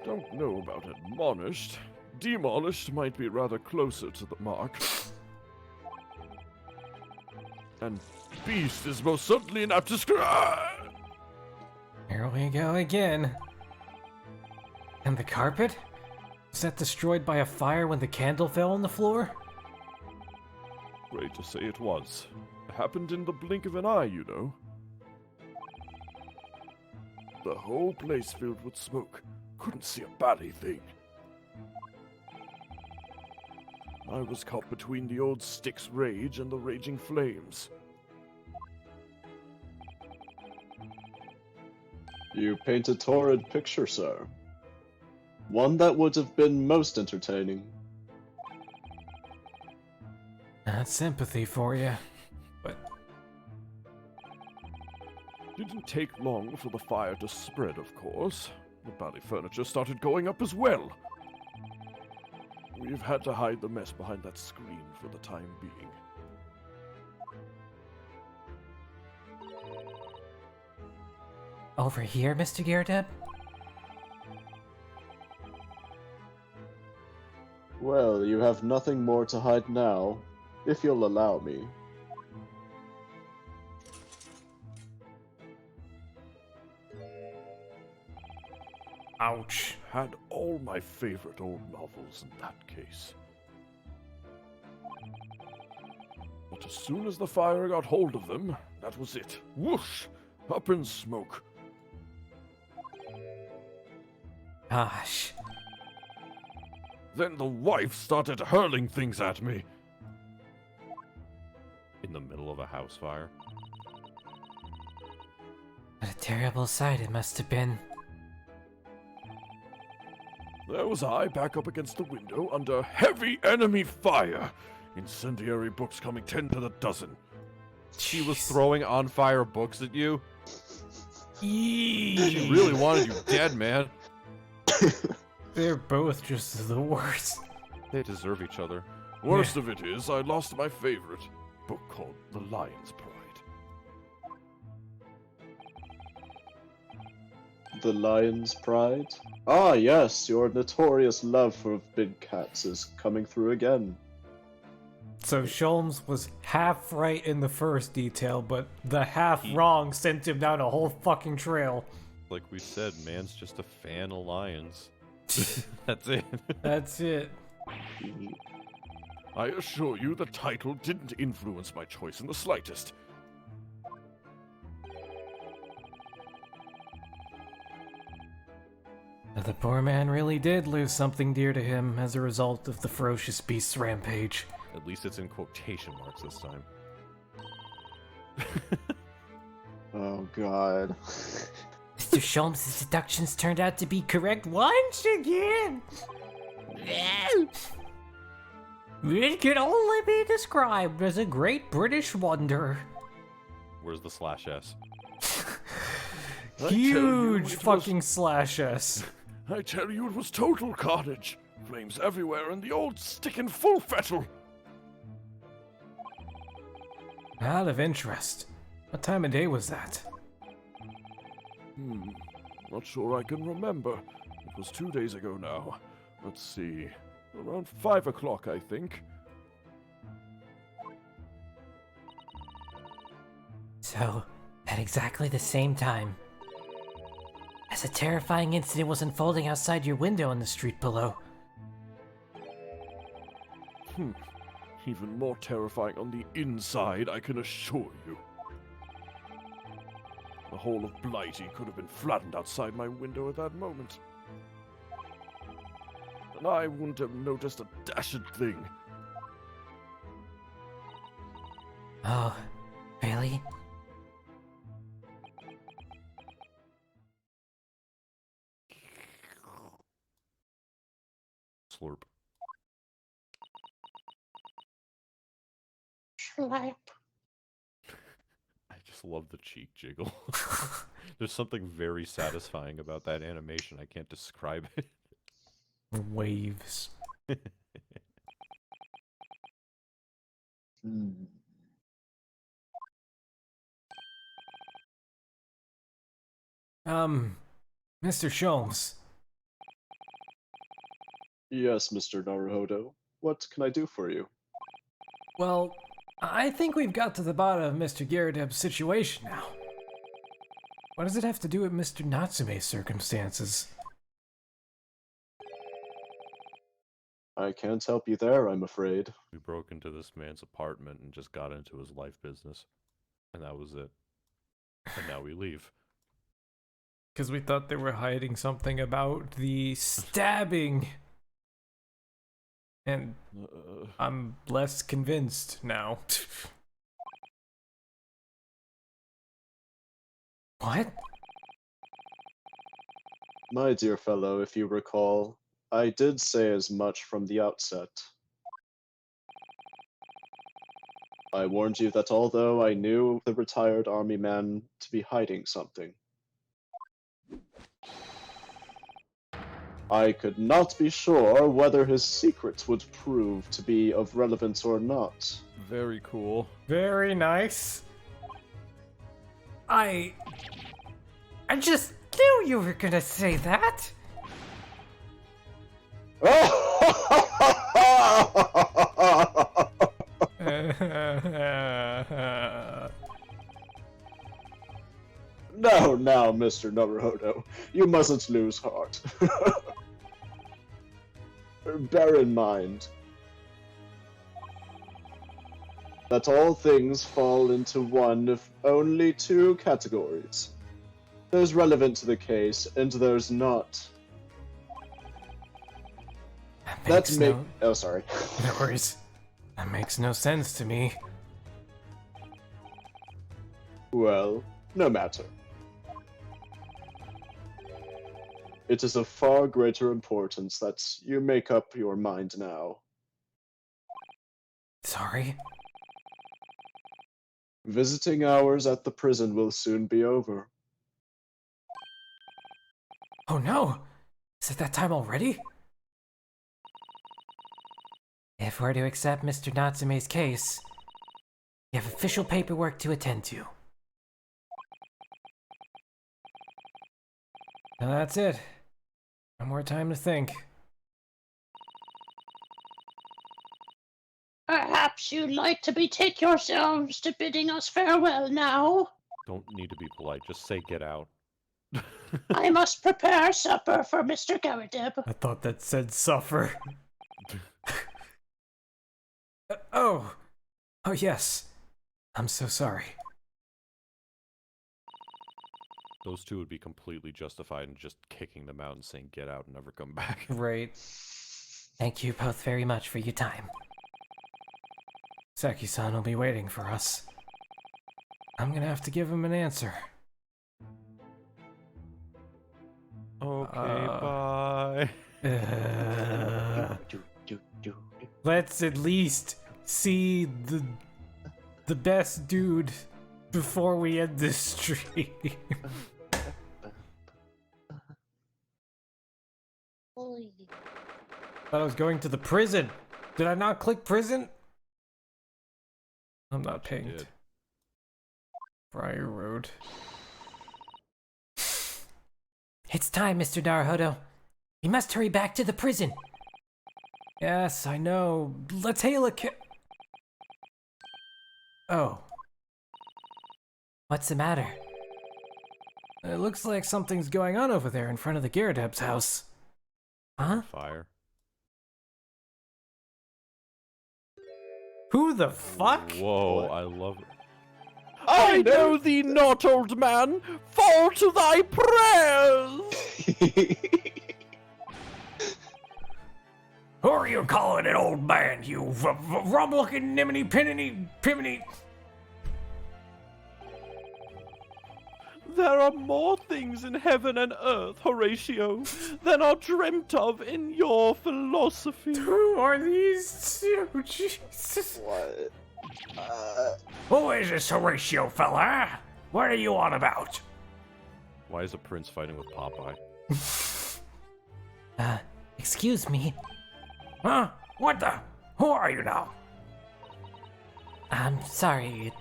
Don't know about admonished. Demolished might be rather closer to the mark. And beast is most certainly an apt description. Here we go again. And the carpet? Was that destroyed by a fire when the candle fell on the floor? Great to say it was. Happened in the blink of an eye, you know. The whole place filled with smoke. Couldn't see a bally thing. I was caught between the old stick's rage and the raging flames. You paint a torrid picture, sir. One that would have been most entertaining. That's sympathy for you. But Didn't take long for the fire to spread, of course. The bally furniture started going up as well. We've had to hide the mess behind that screen for the time being. Over here, Mr. Gyardeb? Well, you have nothing more to hide now, if you'll allow me. Ouch. Had all my favorite old novels in that case. But as soon as the fire got hold of them, that was it. Whoosh! Up in smoke. Gosh. Then the wife started hurling things at me. In the middle of a house fire. What a terrible sight it must have been. There was I back up against the window under heavy enemy fire. Incendiary books coming 10 to the dozen. She was throwing on fire books at you? Eee. She really wanted you dead, man. They're both just the worst. They deserve each other. Worst of it is, I lost my favorite book called The Lion's Pride. The Lion's Pride? Ah, yes, your notorious love for big cats is coming through again. So Sholmes was half right in the first detail, but the half wrong sent him down a whole fucking trail. Like we said, man's just a fan of lions. That's it. That's it. I assure you the title didn't influence my choice in the slightest. The poor man really did lose something dear to him as a result of the ferocious beast's rampage. At least it's in quotation marks this time. Oh, God. Mr. Sholmes' deductions turned out to be correct once again. It can only be described as a great British wonder. Where's the slash S? Huge fucking slash S. I tell you, it was total carnage. Flames everywhere and the old stick in full fettle. Out of interest. What time of day was that? Not sure I can remember. It was 2 days ago now. Let's see. Around 5 o'clock, I think. So, at exactly the same time, as a terrifying incident was unfolding outside your window in the street below. Even more terrifying on the inside, I can assure you. The whole of Blighty could have been flattened outside my window at that moment. And I wouldn't have noticed a dashed thing. Oh, really? Slurp. Slap. I just love the cheek jiggle. There's something very satisfying about that animation. I can't describe it. Waves. Hmm. Mr. Sholmes. Yes, Mr. Naruhodo. What can I do for you? Well, I think we've got to the bottom of Mr. Garadeb's situation now. What does it have to do with Mr. Natsume's circumstances? I can't help you there, I'm afraid. We broke into this man's apartment and just got into his life business. And that was it. And now we leave. Because we thought they were hiding something about the stabbing. And I'm less convinced now. What? My dear fellow, if you recall, I did say as much from the outset. I warned you that although I knew the retired army man to be hiding something, I could not be sure whether his secrets would prove to be of relevance or not. Very cool. Very nice. I just knew you were gonna say that! Mr. Naruhodo. You mustn't lose heart. Bear in mind that all things fall into one of only two categories. There's relevant to the case, and there's not. That's me. Oh, sorry. No worries. That makes no sense to me. Well, no matter. It is of far greater importance that you make up your mind now. Sorry? Visiting hours at the prison will soon be over. Oh no! Is it that time already? If we're to accept Mr. Natsume's case, we have official paperwork to attend to. Now that's it. No more time to think. Perhaps you'd like to betake yourselves to bidding us farewell now. Don't need to be polite. Just say get out. I must prepare supper for Mr. Garadeb. I thought that said suffer. Oh! Oh yes. I'm so sorry. Those two would be completely justified in just kicking them out and saying get out and never come back. Right. Thank you both very much for your time. Saki-san will be waiting for us. I'm gonna have to give him an answer. Okay, bye. Let's at least see the best dude before we end this stream. Thought I was going to the prison. Did I not click prison? I'm not pinged. Briar Road. It's time, Mr. Naruhodo. We must hurry back to the prison. Yes, I know. Let's hail a Oh. What's the matter? It looks like something's going on over there in front of the Garadeb's house. Huh? Fire. Who the fuck? Whoa, I love it. I know thee not, old man. Fall to thy prayers. Who are you calling an old man, you rum-looking niminy-pinniny-piminy? There are more things in heaven and earth, Horatio, than are dreamt of in your philosophy. Who are these two? Jesus. What? Who is this Horatio fella? What are you on about? Why is a prince fighting with Popeye? Excuse me. Huh? What the? Who are you now? I'm sorry. It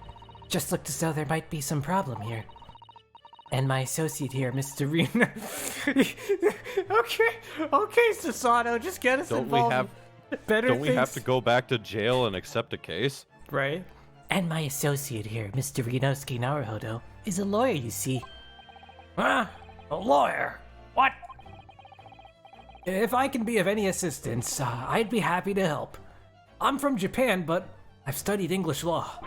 just looked as though there might be some problem here. And my associate here, Mr. Reno. okay, Susanoo, just get us involved. Don't we have to go back to jail and accept a case? Right? And my associate here, Mr. Rinosuke Naruhodo, is a lawyer, you see. Huh? A lawyer? What? If I can be of any assistance, I'd be happy to help. I'm from Japan, but I've studied English law.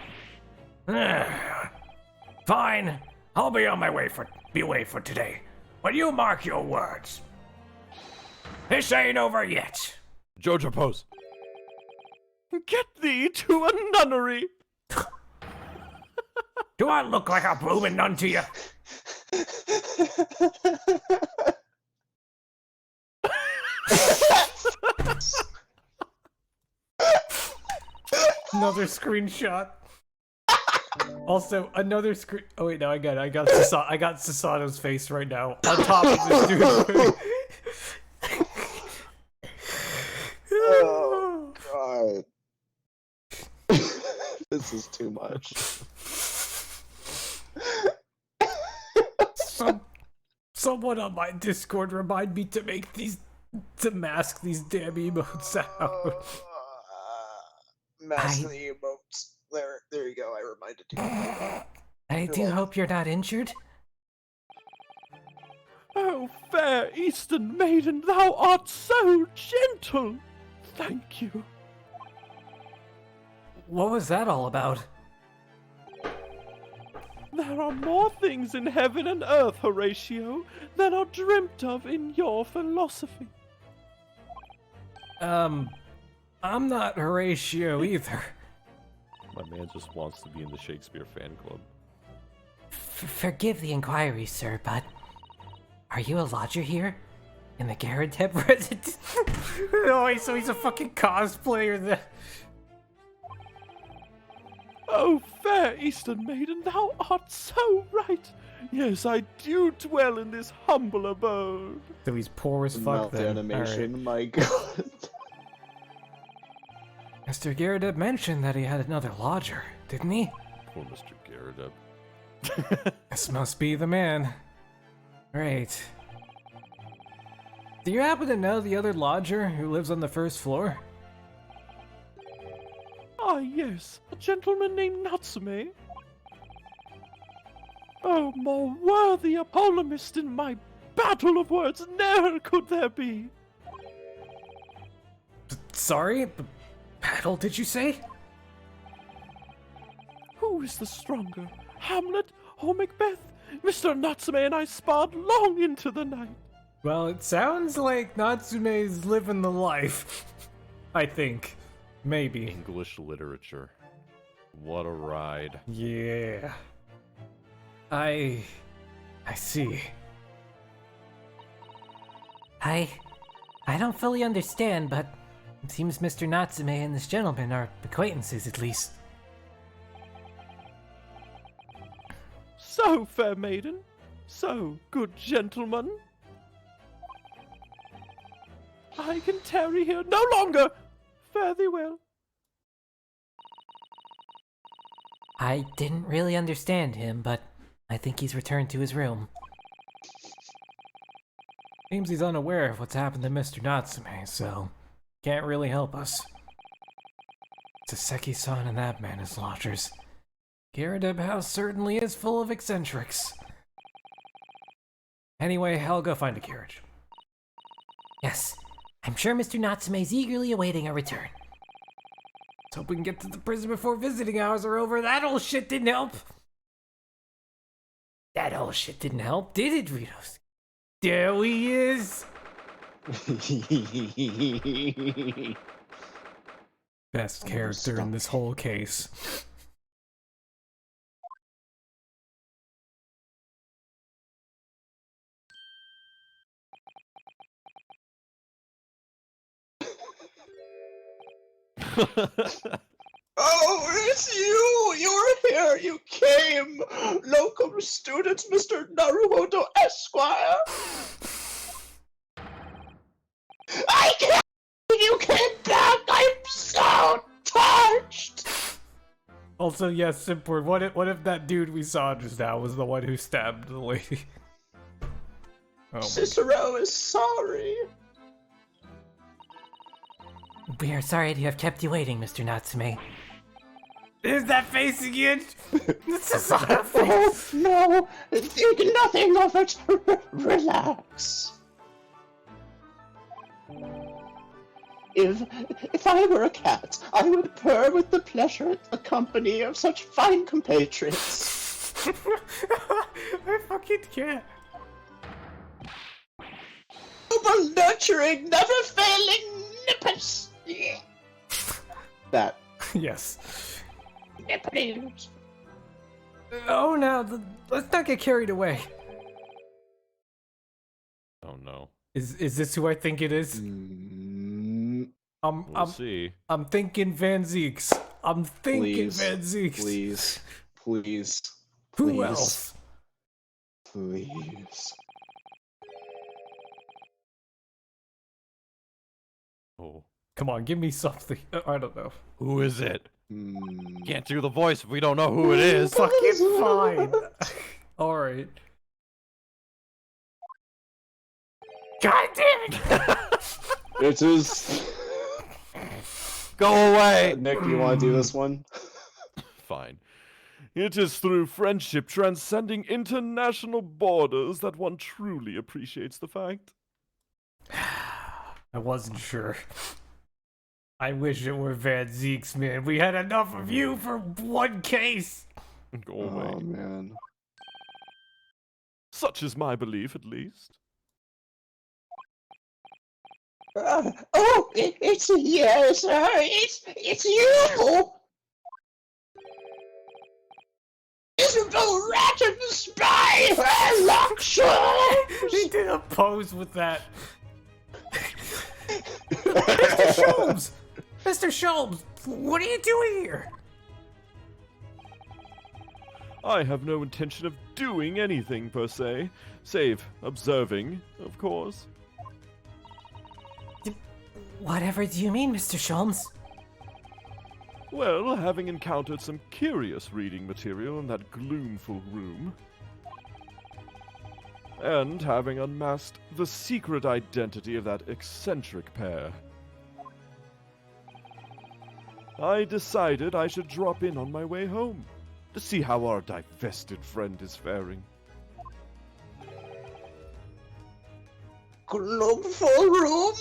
Fine. I'll be on my way for today. But you mark your words. This ain't over yet. Jojo pose. Get thee to a nunnery. Do I look like a bloomin' nun to you? Another screenshot. Also, another screen. Oh wait, no, I got Susanoo's face right now on top of this dude. Oh god. This is too much. Someone on my Discord remind me to mask these damn emotes out. Mask the emotes. There you go, I reminded you. I do hope you're not injured. Oh, fair Eastern maiden, thou art so gentle! Thank you. What was that all about? There are more things in heaven and earth, Horatio, than are dreamt of in your philosophy. I'm not Horatio either. My man just wants to be in the Shakespeare fan club. Forgive the inquiry, sir, but are you a lodger here? In the Garadeb residence? Oh, so he's a fucking cosplayer then. Oh, fair Eastern maiden, thou art so right. Yes, I do dwell in this humble abode. So he's poor as fuck Mouth then. animation, my god. Mr. Garadeb mentioned that he had another lodger, didn't he? Poor Mr. Garadeb. This must be the man. Great. Do you happen to know the other lodger who lives on the first floor? Ah, yes, a gentleman named Natsume. Oh, more worthy a polemist in my battle of words ne'er could there be. Sorry? Battle, did you say? Who is the stronger, Hamlet or Macbeth? Mr. Natsume and I sparred long into the night. Well, it sounds like Natsume's living the life. I think. Maybe. English literature. What a ride. Yeah. I see. I don't fully understand, but it seems Mr. Natsume and this gentleman are acquaintances at least. So, fair maiden, so, good gentleman. I can tarry here no longer. Fare thee well. I didn't really understand him, but I think he's returned to his room. Seems he's unaware of what's happened to Mr. Natsume, so can't really help us. Saseki-san and that man as lodgers. Garadeb House certainly is full of eccentrics. Anyway, I'll go find a carriage. Yes, I'm sure Mr. Natsume's eagerly awaiting our return. Let's hope we can get to the prison before visiting hours are over. That old shit didn't help. That old shit didn't help, did it, Ritos? There he is! Best character in this whole case. Oh, it's you! You're here! You came! Locum student Mr. Naruhodo Esquire! I can't believe you came back! I'm so touched! Also, yes, Simpward, what if that dude we saw just now was the one who stabbed the lady? Oh. Cicero is sorry. We are sorry to have kept you waiting, Mr. Natsume. Is that face again? This is not a Oh, face. no! Think nothing of it! Relax. If I were a cat, I would purr with the pleasure at the company of such fine compatriots. I fucking can't. Super nurturing, never failing nippers. That. Yes. Nippers. Oh, now, let's not get carried away. Oh no. Is this who I think it is? We'll see. I'm thinking Van Zeeks. I'm thinking Please, Van Zeeks. Please. Please. Who Please. else? Please. Oh. Come on, give me something. I don't know. Who is it? Hmm. Can't do the voice if we don't know who it is. Fucking fine. Alright. God damn it! It is. Go away! Nick, you want to do this one? Fine. It is through friendship transcending international borders that one truly appreciates the fact. I wasn't sure. I wish it were Van Zeeks, man. We had enough of you for one case. Go away. Oh man. Such is my belief, at least. It's yes, sir. It's you. Isabel Rat and the Spy, Sherlock Holmes. He did a pose with that. Mr. Sholmes! Mr. Sholmes, what are you doing here? I have no intention of doing anything per se, save observing, of course. Whatever do you mean, Mr. Sholmes? Well, having encountered some curious reading material in that gloomful room, and having unmasked the secret identity of that eccentric pair, I decided I should drop in on my way home to see how our divested friend is faring. Gloomful room?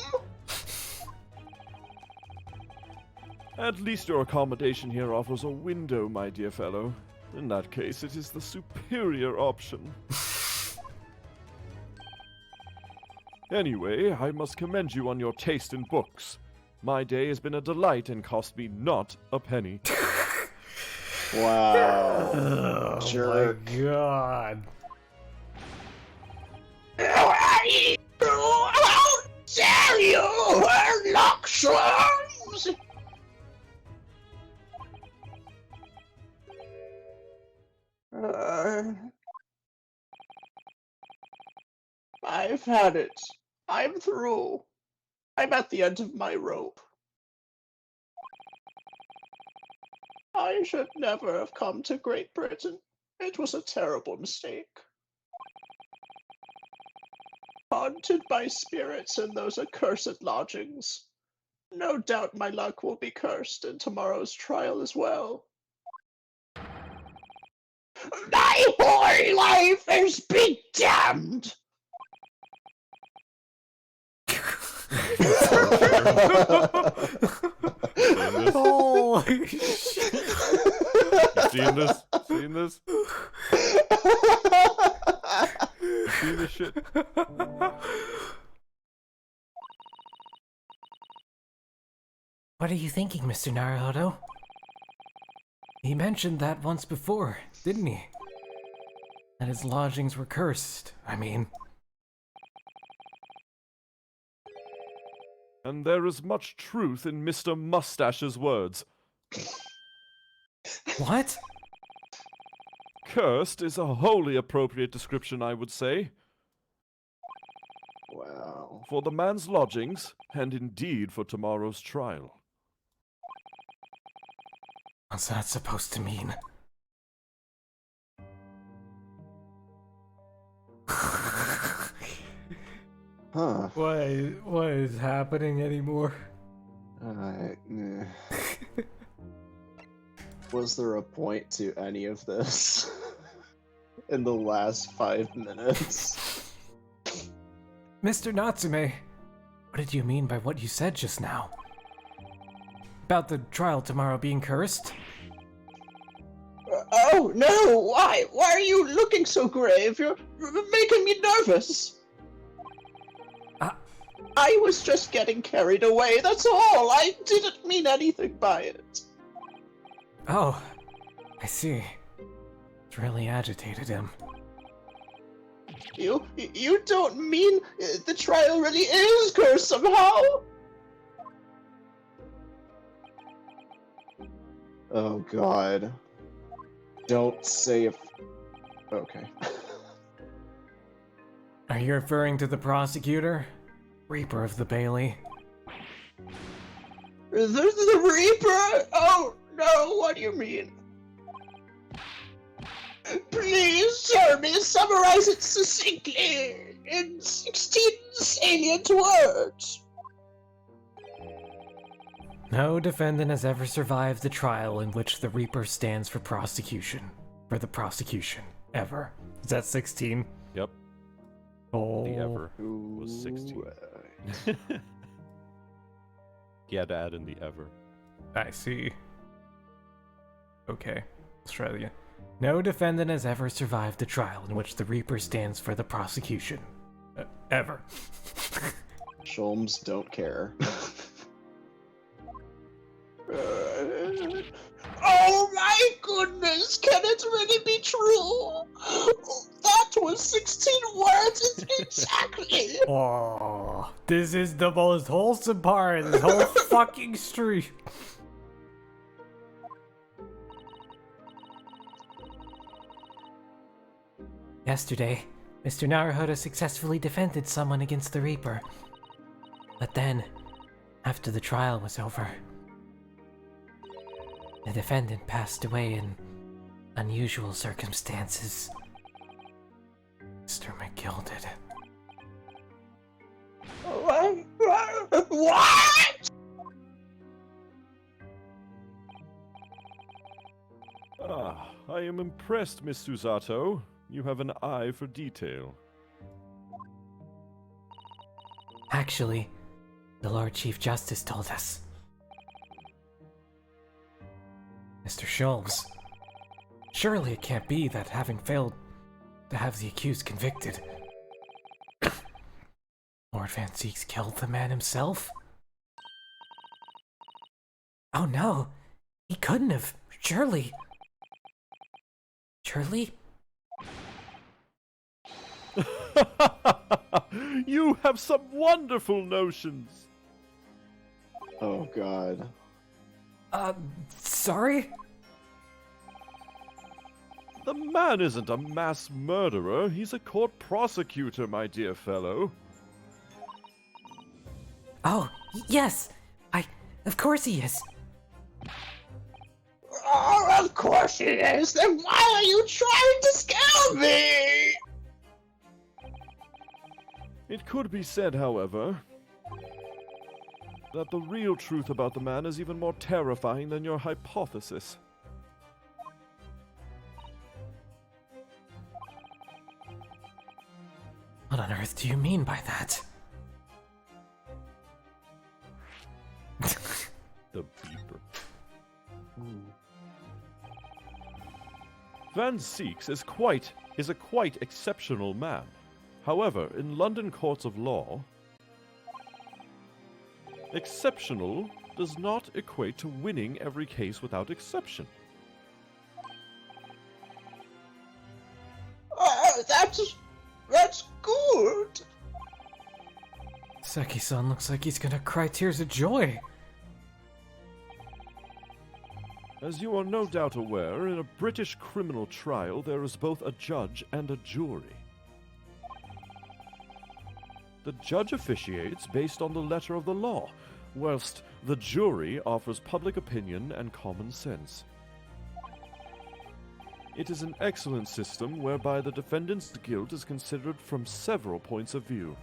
At least your accommodation here offers a window, my dear fellow. In that case, it is the superior option. Anyway, I must commend you on your taste in books. My day has been a delight and cost me not a penny. Wow. Oh Jerk. my god. How dare you, Sherlock Holmes? I've had it. I'm through. I'm at the end of my rope. I should never have come to Great Britain. It was a terrible mistake. Haunted by spirits in those accursed lodgings. No doubt my luck will be cursed in tomorrow's trial as well. My whole life has been damned! Holy shit. Seen this? Seen this? See this shit? What are you thinking, Mr. Naruhodo? He mentioned that once before, didn't he? That his lodgings were cursed, I mean. And there is much truth in Mr. Mustache's words. What? Cursed is a wholly appropriate description, I would say, Wow. for the man's lodgings, and indeed for tomorrow's trial. What's that supposed to mean? Huh. What is happening anymore? Eh. Was there a point to any of this in the last 5 minutes? Mr. Natsume, what did you mean by what you said just now? About the trial tomorrow being cursed? Oh no! Why are you looking so grave? You're making me nervous. I was just getting carried away, that's all. I didn't mean anything by it. Oh, I see. It's really agitated him. You don't mean the trial really is cursed somehow? Oh god. Don't say if... Okay. Are you referring to the prosecutor? Reaper of the Bailey? The Reaper? Oh no, what do you mean? Please tell me, summarize it succinctly in 16 salient words. No defendant has ever survived the trial in which the Reaper stands for prosecution. for the prosecution, ever. Is that 16? Yep, Oh, the ever was 16. He had to add in the ever. I see. Okay, let's try it again. No defendant has ever survived a trial in which the Reaper stands for the prosecution. Ever. Sholmes don't care. Oh my goodness, can it really be true? That was 16 words exactly! Oh, this is the most wholesome part of this whole fucking stream. Yesterday, Mr. Naruhodo successfully defended someone against the Reaper. But then, after the trial was over, the defendant passed away in unusual circumstances. Mr. McGill did it. What? Ah, I am impressed, Miss Susato. You have an eye for detail. Actually, the Lord Chief Justice told us. Mr. Sholmes, surely it can't be that having failed to have the accused convicted, Lord Van Zieks killed the man himself? Oh no, he couldn't have. Surely. Surely? You have some wonderful notions. Oh god. Sorry? The man isn't a mass murderer. He's a court prosecutor, my dear fellow. Oh, yes! Of course he is! Oh, of course he is! Then why are you trying to scare me? It could be said, however, that the real truth about the man is even more terrifying than your hypothesis. What on earth do you mean by that? The beeper. Van Zieks is a quite exceptional man. However, in London courts of law, exceptional does not equate to winning every case without exception. Oh, that's good. Seki-san looks like he's gonna cry tears of joy. As you are no doubt aware, in a British criminal trial there is both a judge and a jury. The judge officiates based on the letter of the law, whilst the jury offers public opinion and common sense. It is an excellent system whereby the defendant's guilt is considered from several points of view.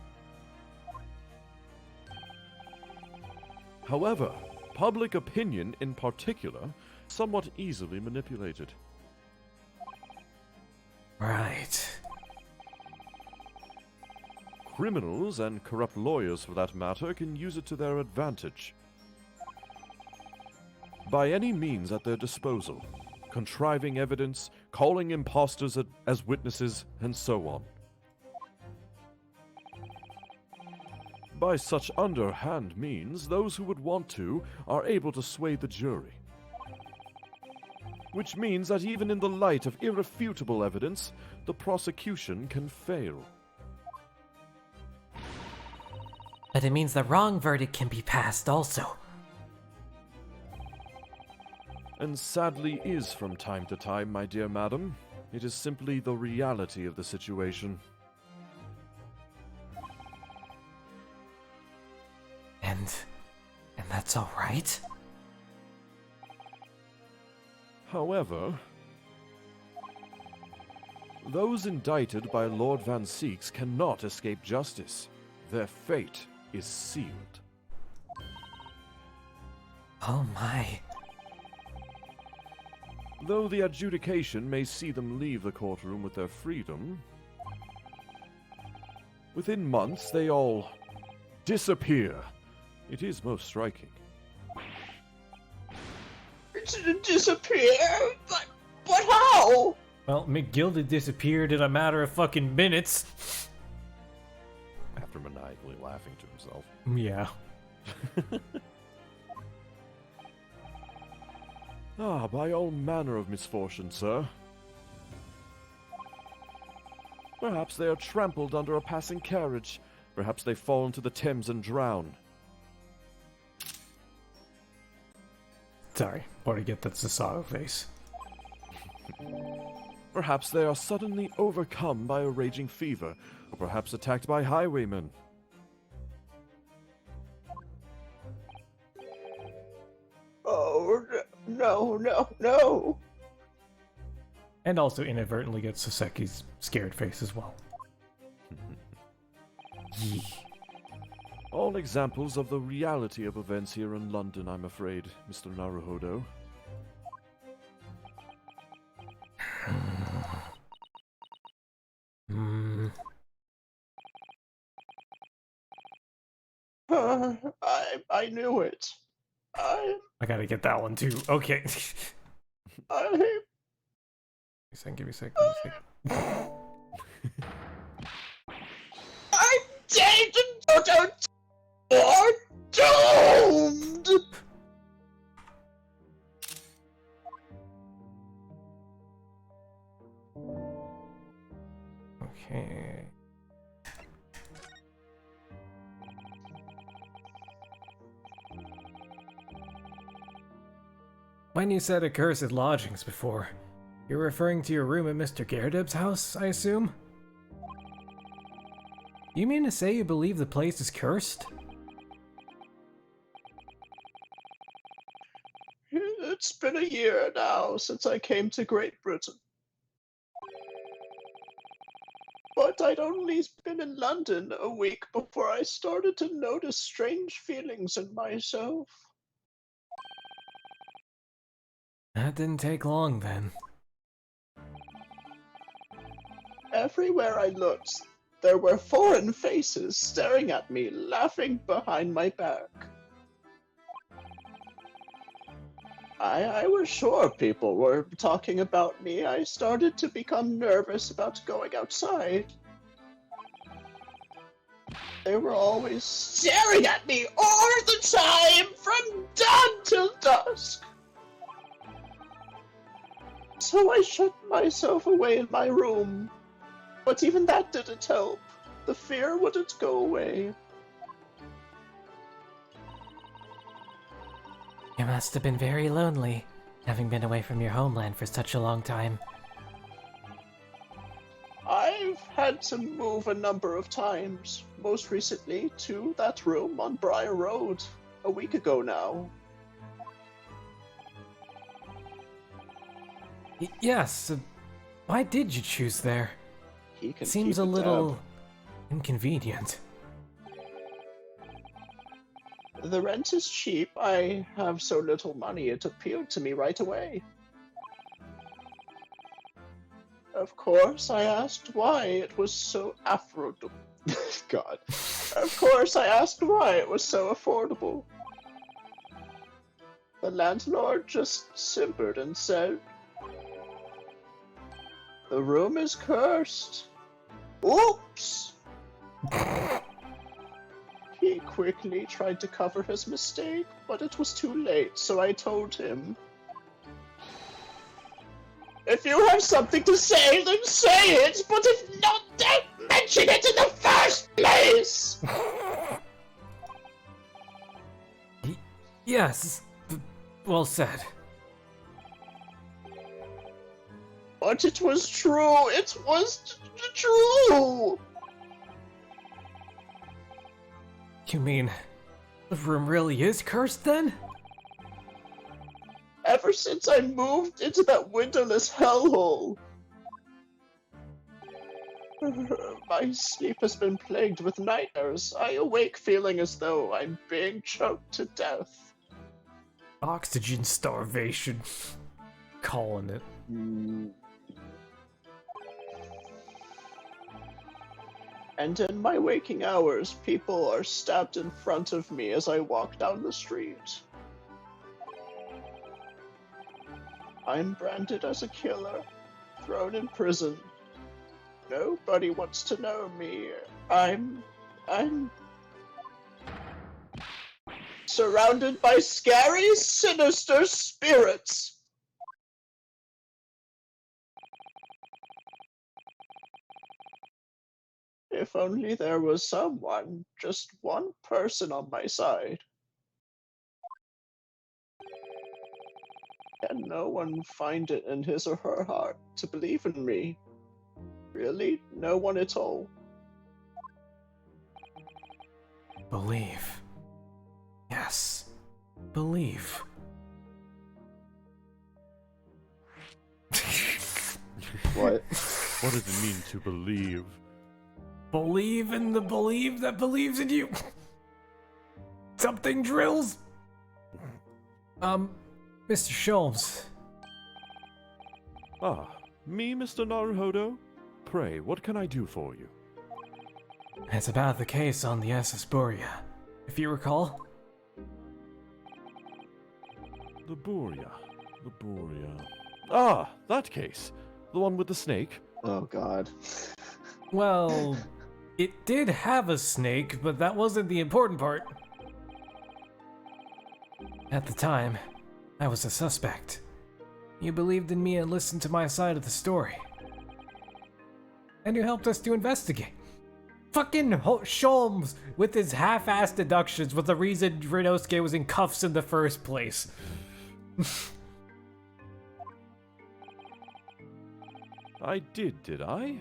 However, public opinion in particular is somewhat easily manipulated. Right. Criminals, and corrupt lawyers for that matter, can use it to their advantage. By any means at their disposal, contriving evidence, calling impostors as witnesses, and so on. By such underhand means, those who would want to are able to sway the jury. Which means that even in the light of irrefutable evidence, the prosecution can fail. But it means the wrong verdict can be passed also. And sadly is from time to time, my dear madam. It is simply the reality of the situation. And that's alright? However, those indicted by Lord Van Zieks cannot escape justice. Their fate is sealed. Oh my. Though the adjudication may see them leave the courtroom with their freedom, within months they all disappear. It is most striking. Disappear? But how? Well, McGilda disappeared in a matter of fucking minutes. After maniacally laughing to himself. Yeah. By all manner of misfortune, sir. Perhaps they are trampled under a passing carriage. Perhaps they fall into the Thames and drown. Sorry, what I get that's the Saga face. Perhaps they are suddenly overcome by a raging fever, or perhaps attacked by highwaymen. Oh, no. And also inadvertently gets Saseki's scared face as well. Yee. All examples of the reality of events here in London, I'm afraid, Mr. Naruhodo. I knew it. I gotta get that one too. Okay. Give me a second. I'm dead and doomed! Okay. When you said accursed lodgings before, you're referring to your room at Mr. Gerdeb's house, I assume? You mean to say you believe the place is cursed? It's been a year now since I came to Great Britain. But I'd only been in London a week before I started to notice strange feelings in myself. That didn't take long then. Everywhere I looked, there were foreign faces staring at me, laughing behind my back. I was sure people were talking about me. I started to become nervous about going outside. They were always staring at me all the time, from dawn till dusk. So I shut myself away in my room. But even that didn't help. The fear wouldn't go away. You must have been very lonely, having been away from your homeland for such a long time. I've had to move a number of times, most recently to that room on Briar Road, a week ago now. Yes, why did you choose there? He can Seems keep a little tab. inconvenient. The rent is cheap. I have so little money, it appealed to me right away. Of course, I asked why it was so affordable. God. Of course, I asked why it was so affordable. The landlord just simpered and said, "The room is cursed." Oops! He quickly tried to cover his mistake, but it was too late, so I told him, "If you have something to say, then say it, but if not, don't mention it in the first place!" Yes, well said. But it was true, it was true! You mean the room really is cursed then? Ever since I moved into that windowless hellhole, my sleep has been plagued with nightmares. I awake feeling as though I'm being choked to death. Oxygen starvation. Calling it. And in my waking hours, people are stabbed in front of me as I walk down the street. I'm branded as a killer, thrown in prison. Nobody wants to know me. I'm surrounded by scary, sinister spirits. If only there was someone, just one person on my side. Can no one find it in his or her heart to believe in me? Really? No one at all? Believe. Yes. Believe. What? What does it mean to believe? Believe in the believe that believes in you. Something drills. Mr. Sholmes. Ah, me, Mr. Naruhodo? Pray, what can I do for you? It's about the case on the SS Buria, if you recall. The Buria. Ah, that case. The one with the snake? Oh god. Well, it did have a snake, but that wasn't the important part. At the time, I was a suspect. You believed in me and listened to my side of the story. And you helped us to investigate. Fucking Sholmes with his half-assed deductions was the reason Rinosuke was in cuffs in the first place. I did I?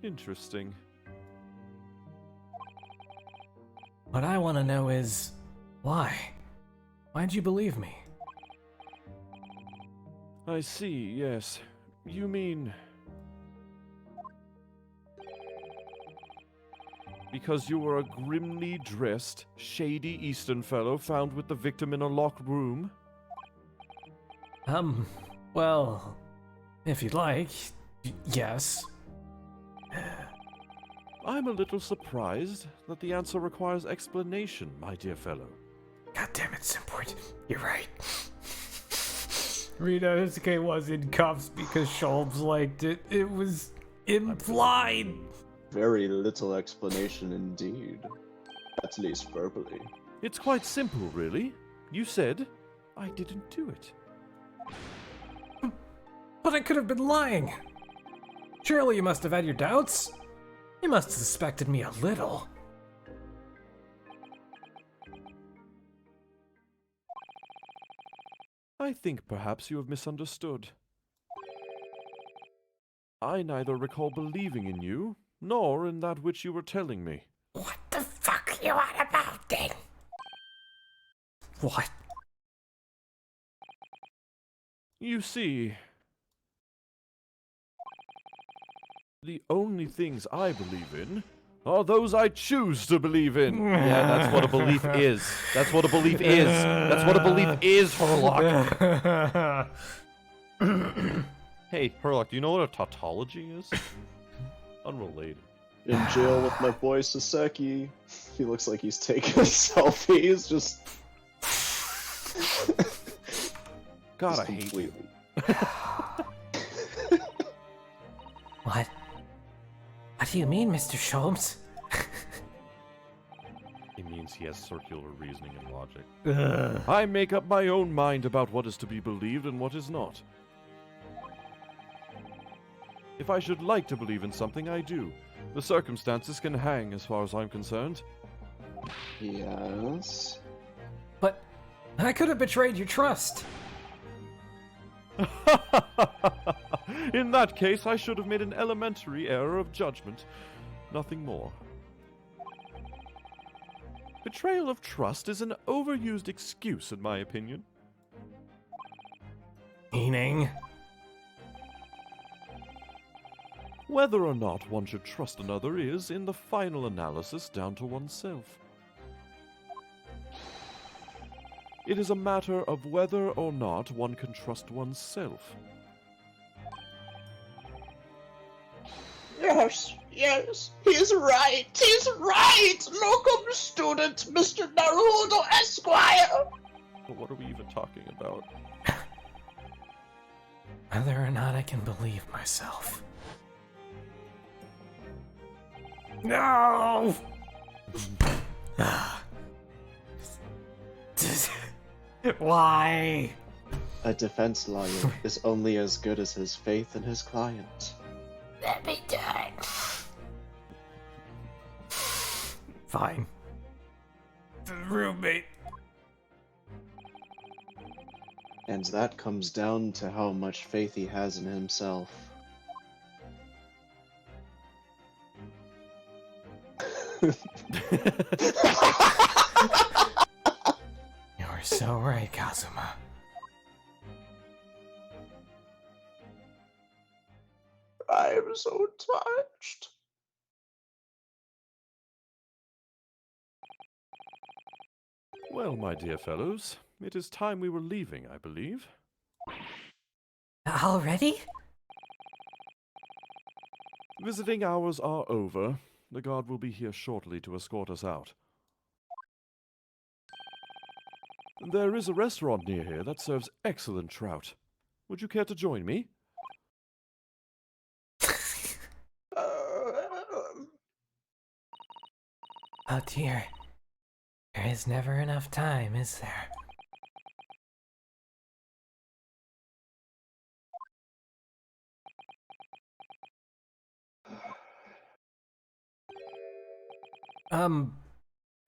Interesting. What I want to know is, why? Why'd you believe me? I see, yes. You mean... because you were a grimly dressed, shady Eastern fellow found with the victim in a locked room? Well, if you'd like, yes. I'm a little surprised that the answer requires explanation, my dear fellow. God damn it, Simport. You're right. Rinosuke was in cuffs because Sholmes liked it. It was implied. Very little explanation indeed. At least verbally. It's quite simple, really. You said, I didn't do it. But I could have been lying. Surely you must have had your doubts. You must have suspected me a little. I think perhaps you have misunderstood. I neither recall believing in you, nor in that which you were telling me. What the fuck you on about then? What? You see, the only things I believe in are those I choose to believe in. Yeah, that's what a belief is. That's what a belief is. That's what a belief is, Herlock. Hey, Herlock, do you know what a tautology is? Unrelated. In jail with my boy Saseki. He looks like he's taking a selfie. He's just... God, just I hate you. What? What do you mean, Mr. Sholmes? It means he has circular reasoning and logic. I make up my own mind about what is to be believed and what is not. If I should like to believe in something, I do. The circumstances can hang as far as I'm concerned. Yes. But I could have betrayed your trust. In that case, I should have made an elementary error of judgment. Nothing more. Betrayal of trust is an overused excuse, in my opinion. Meaning? Whether or not one should trust another is, in the final analysis, down to oneself. It is a matter of whether or not one can trust oneself. Yes, he's right. He's right. Locum student, Mr. Naruto Esquire. But what are we even talking about? Whether or not I can believe myself. No! Why? A defense lawyer is only as good as his faith in his client. Let me die. Fine. The roommate. And that comes down to how much faith he has in himself. You're so right, Kazuma. I am so touched. Well, my dear fellows, it is time we were leaving, I believe. Already? Visiting hours are over. The guard will be here shortly to escort us out. There is a restaurant near here that serves excellent trout. Would you care to join me? Oh dear. There is never enough time, is there?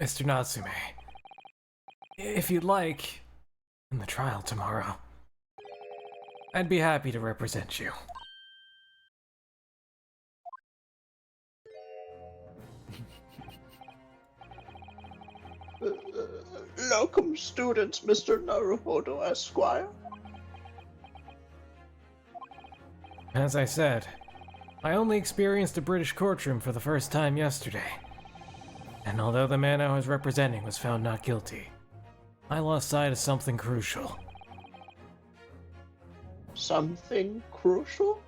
Mr. Natsume. If you'd like, in the trial tomorrow, I'd be happy to represent you. Locum student, Mr. Naruhodo Esquire. As I said, I only experienced a British courtroom for the first time yesterday. And although the man I was representing was found not guilty, I lost sight of something crucial. Something crucial?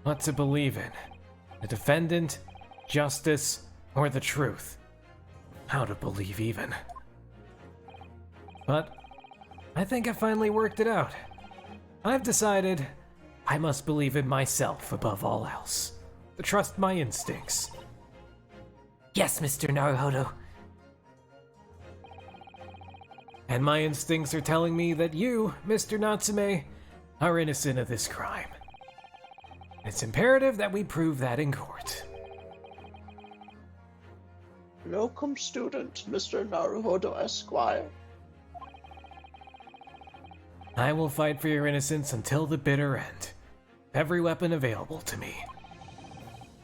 What to believe in. The defendant, justice, or the truth. How to believe even. But I think I finally worked it out. I've decided I must believe in myself above all else. To trust my instincts. Yes, Mr. Naruhodo. And my instincts are telling me that you, Mr. Natsume, are innocent of this crime. It's imperative that we prove that in court. Locum student, Mr. Naruhodo Esquire. I will fight for your innocence until the bitter end. Every weapon available to me.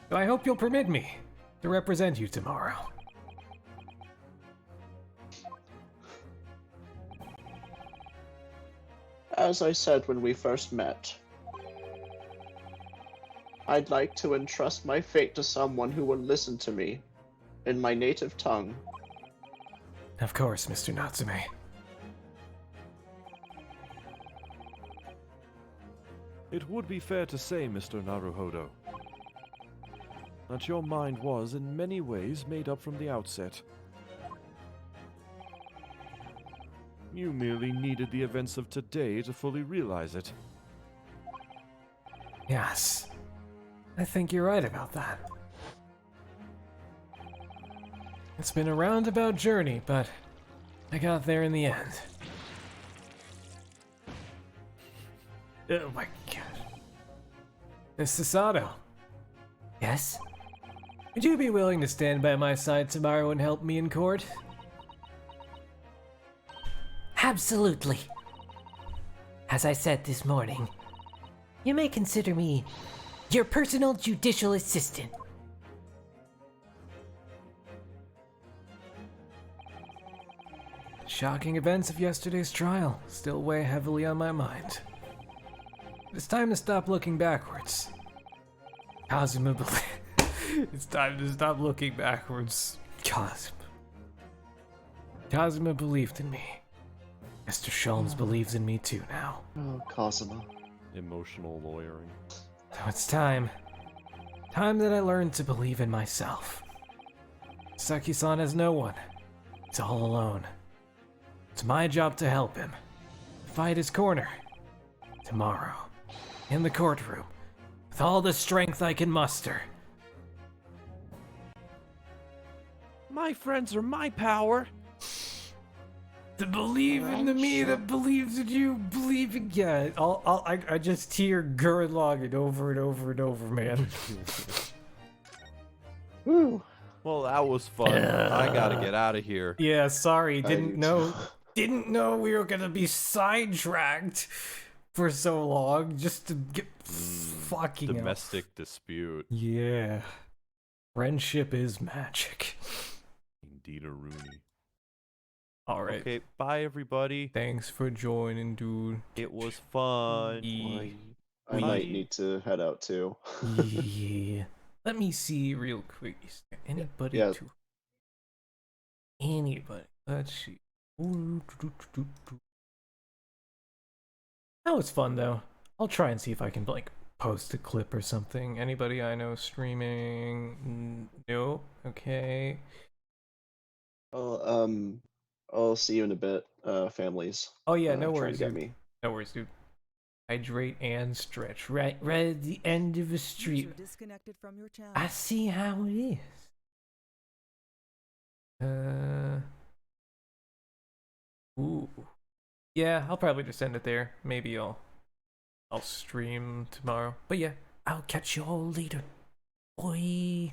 So I hope you'll permit me to represent you tomorrow. As I said when we first met, I'd like to entrust my fate to someone who will listen to me in my native tongue. Of course, Mr. Natsume. It would be fair to say, Mr. Naruhodo, that your mind was in many ways made up from the outset. You merely needed the events of today to fully realize it. Yes. I think you're right about that. It's been a roundabout journey, but I got there in the end. Oh my god. Miss Sasato, Yes? would you be willing to stand by my side tomorrow and help me in court? Absolutely. As I said this morning, you may consider me your personal judicial assistant. Shocking events of yesterday's trial still weigh heavily on my mind. It's time to stop looking backwards. Kazuma It's time to stop looking backwards. Kazuma believed in me. Mr. Sholmes believes in me too now. Oh, Kazuma. Emotional lawyering. So it's time. Time that I learned to believe in myself. Saki-san has no one. He's all alone. It's my job to help him. Fight his corner. Tomorrow. In the courtroom. With all the strength I can muster. My friends are my power. To believe in the me that believes in you, believe in... Yeah, I just hear Gurren Lagann over and over and over, man. Woo. Well, that was fun. I gotta get out of here. Yeah, sorry, I didn't do know... too. Didn't know we were gonna be sidetracked for so long just to get fucking hell. Domestic dispute. Yeah. Friendship is magic. Indeed a Rooney. Alright. Okay, bye everybody. Thanks for joining, dude. It was fun. I might need to head out too. Yeah. Let me see real quick. Is there anybody Yeah. to... Anybody. Let's see. That was fun, though. I'll try and see if I can, like, post a clip or something. Anybody I know streaming? No? Okay. I'll see you in a bit, families. Oh, yeah, no trying worries, to get dude. me. No worries, dude. Hydrate and stretch. Right at the end of the street. User disconnected from your channel. I see how it is. Ooh. Yeah, I'll probably just end it there. Maybe I'll stream tomorrow. But yeah, I'll catch you all later. Bye.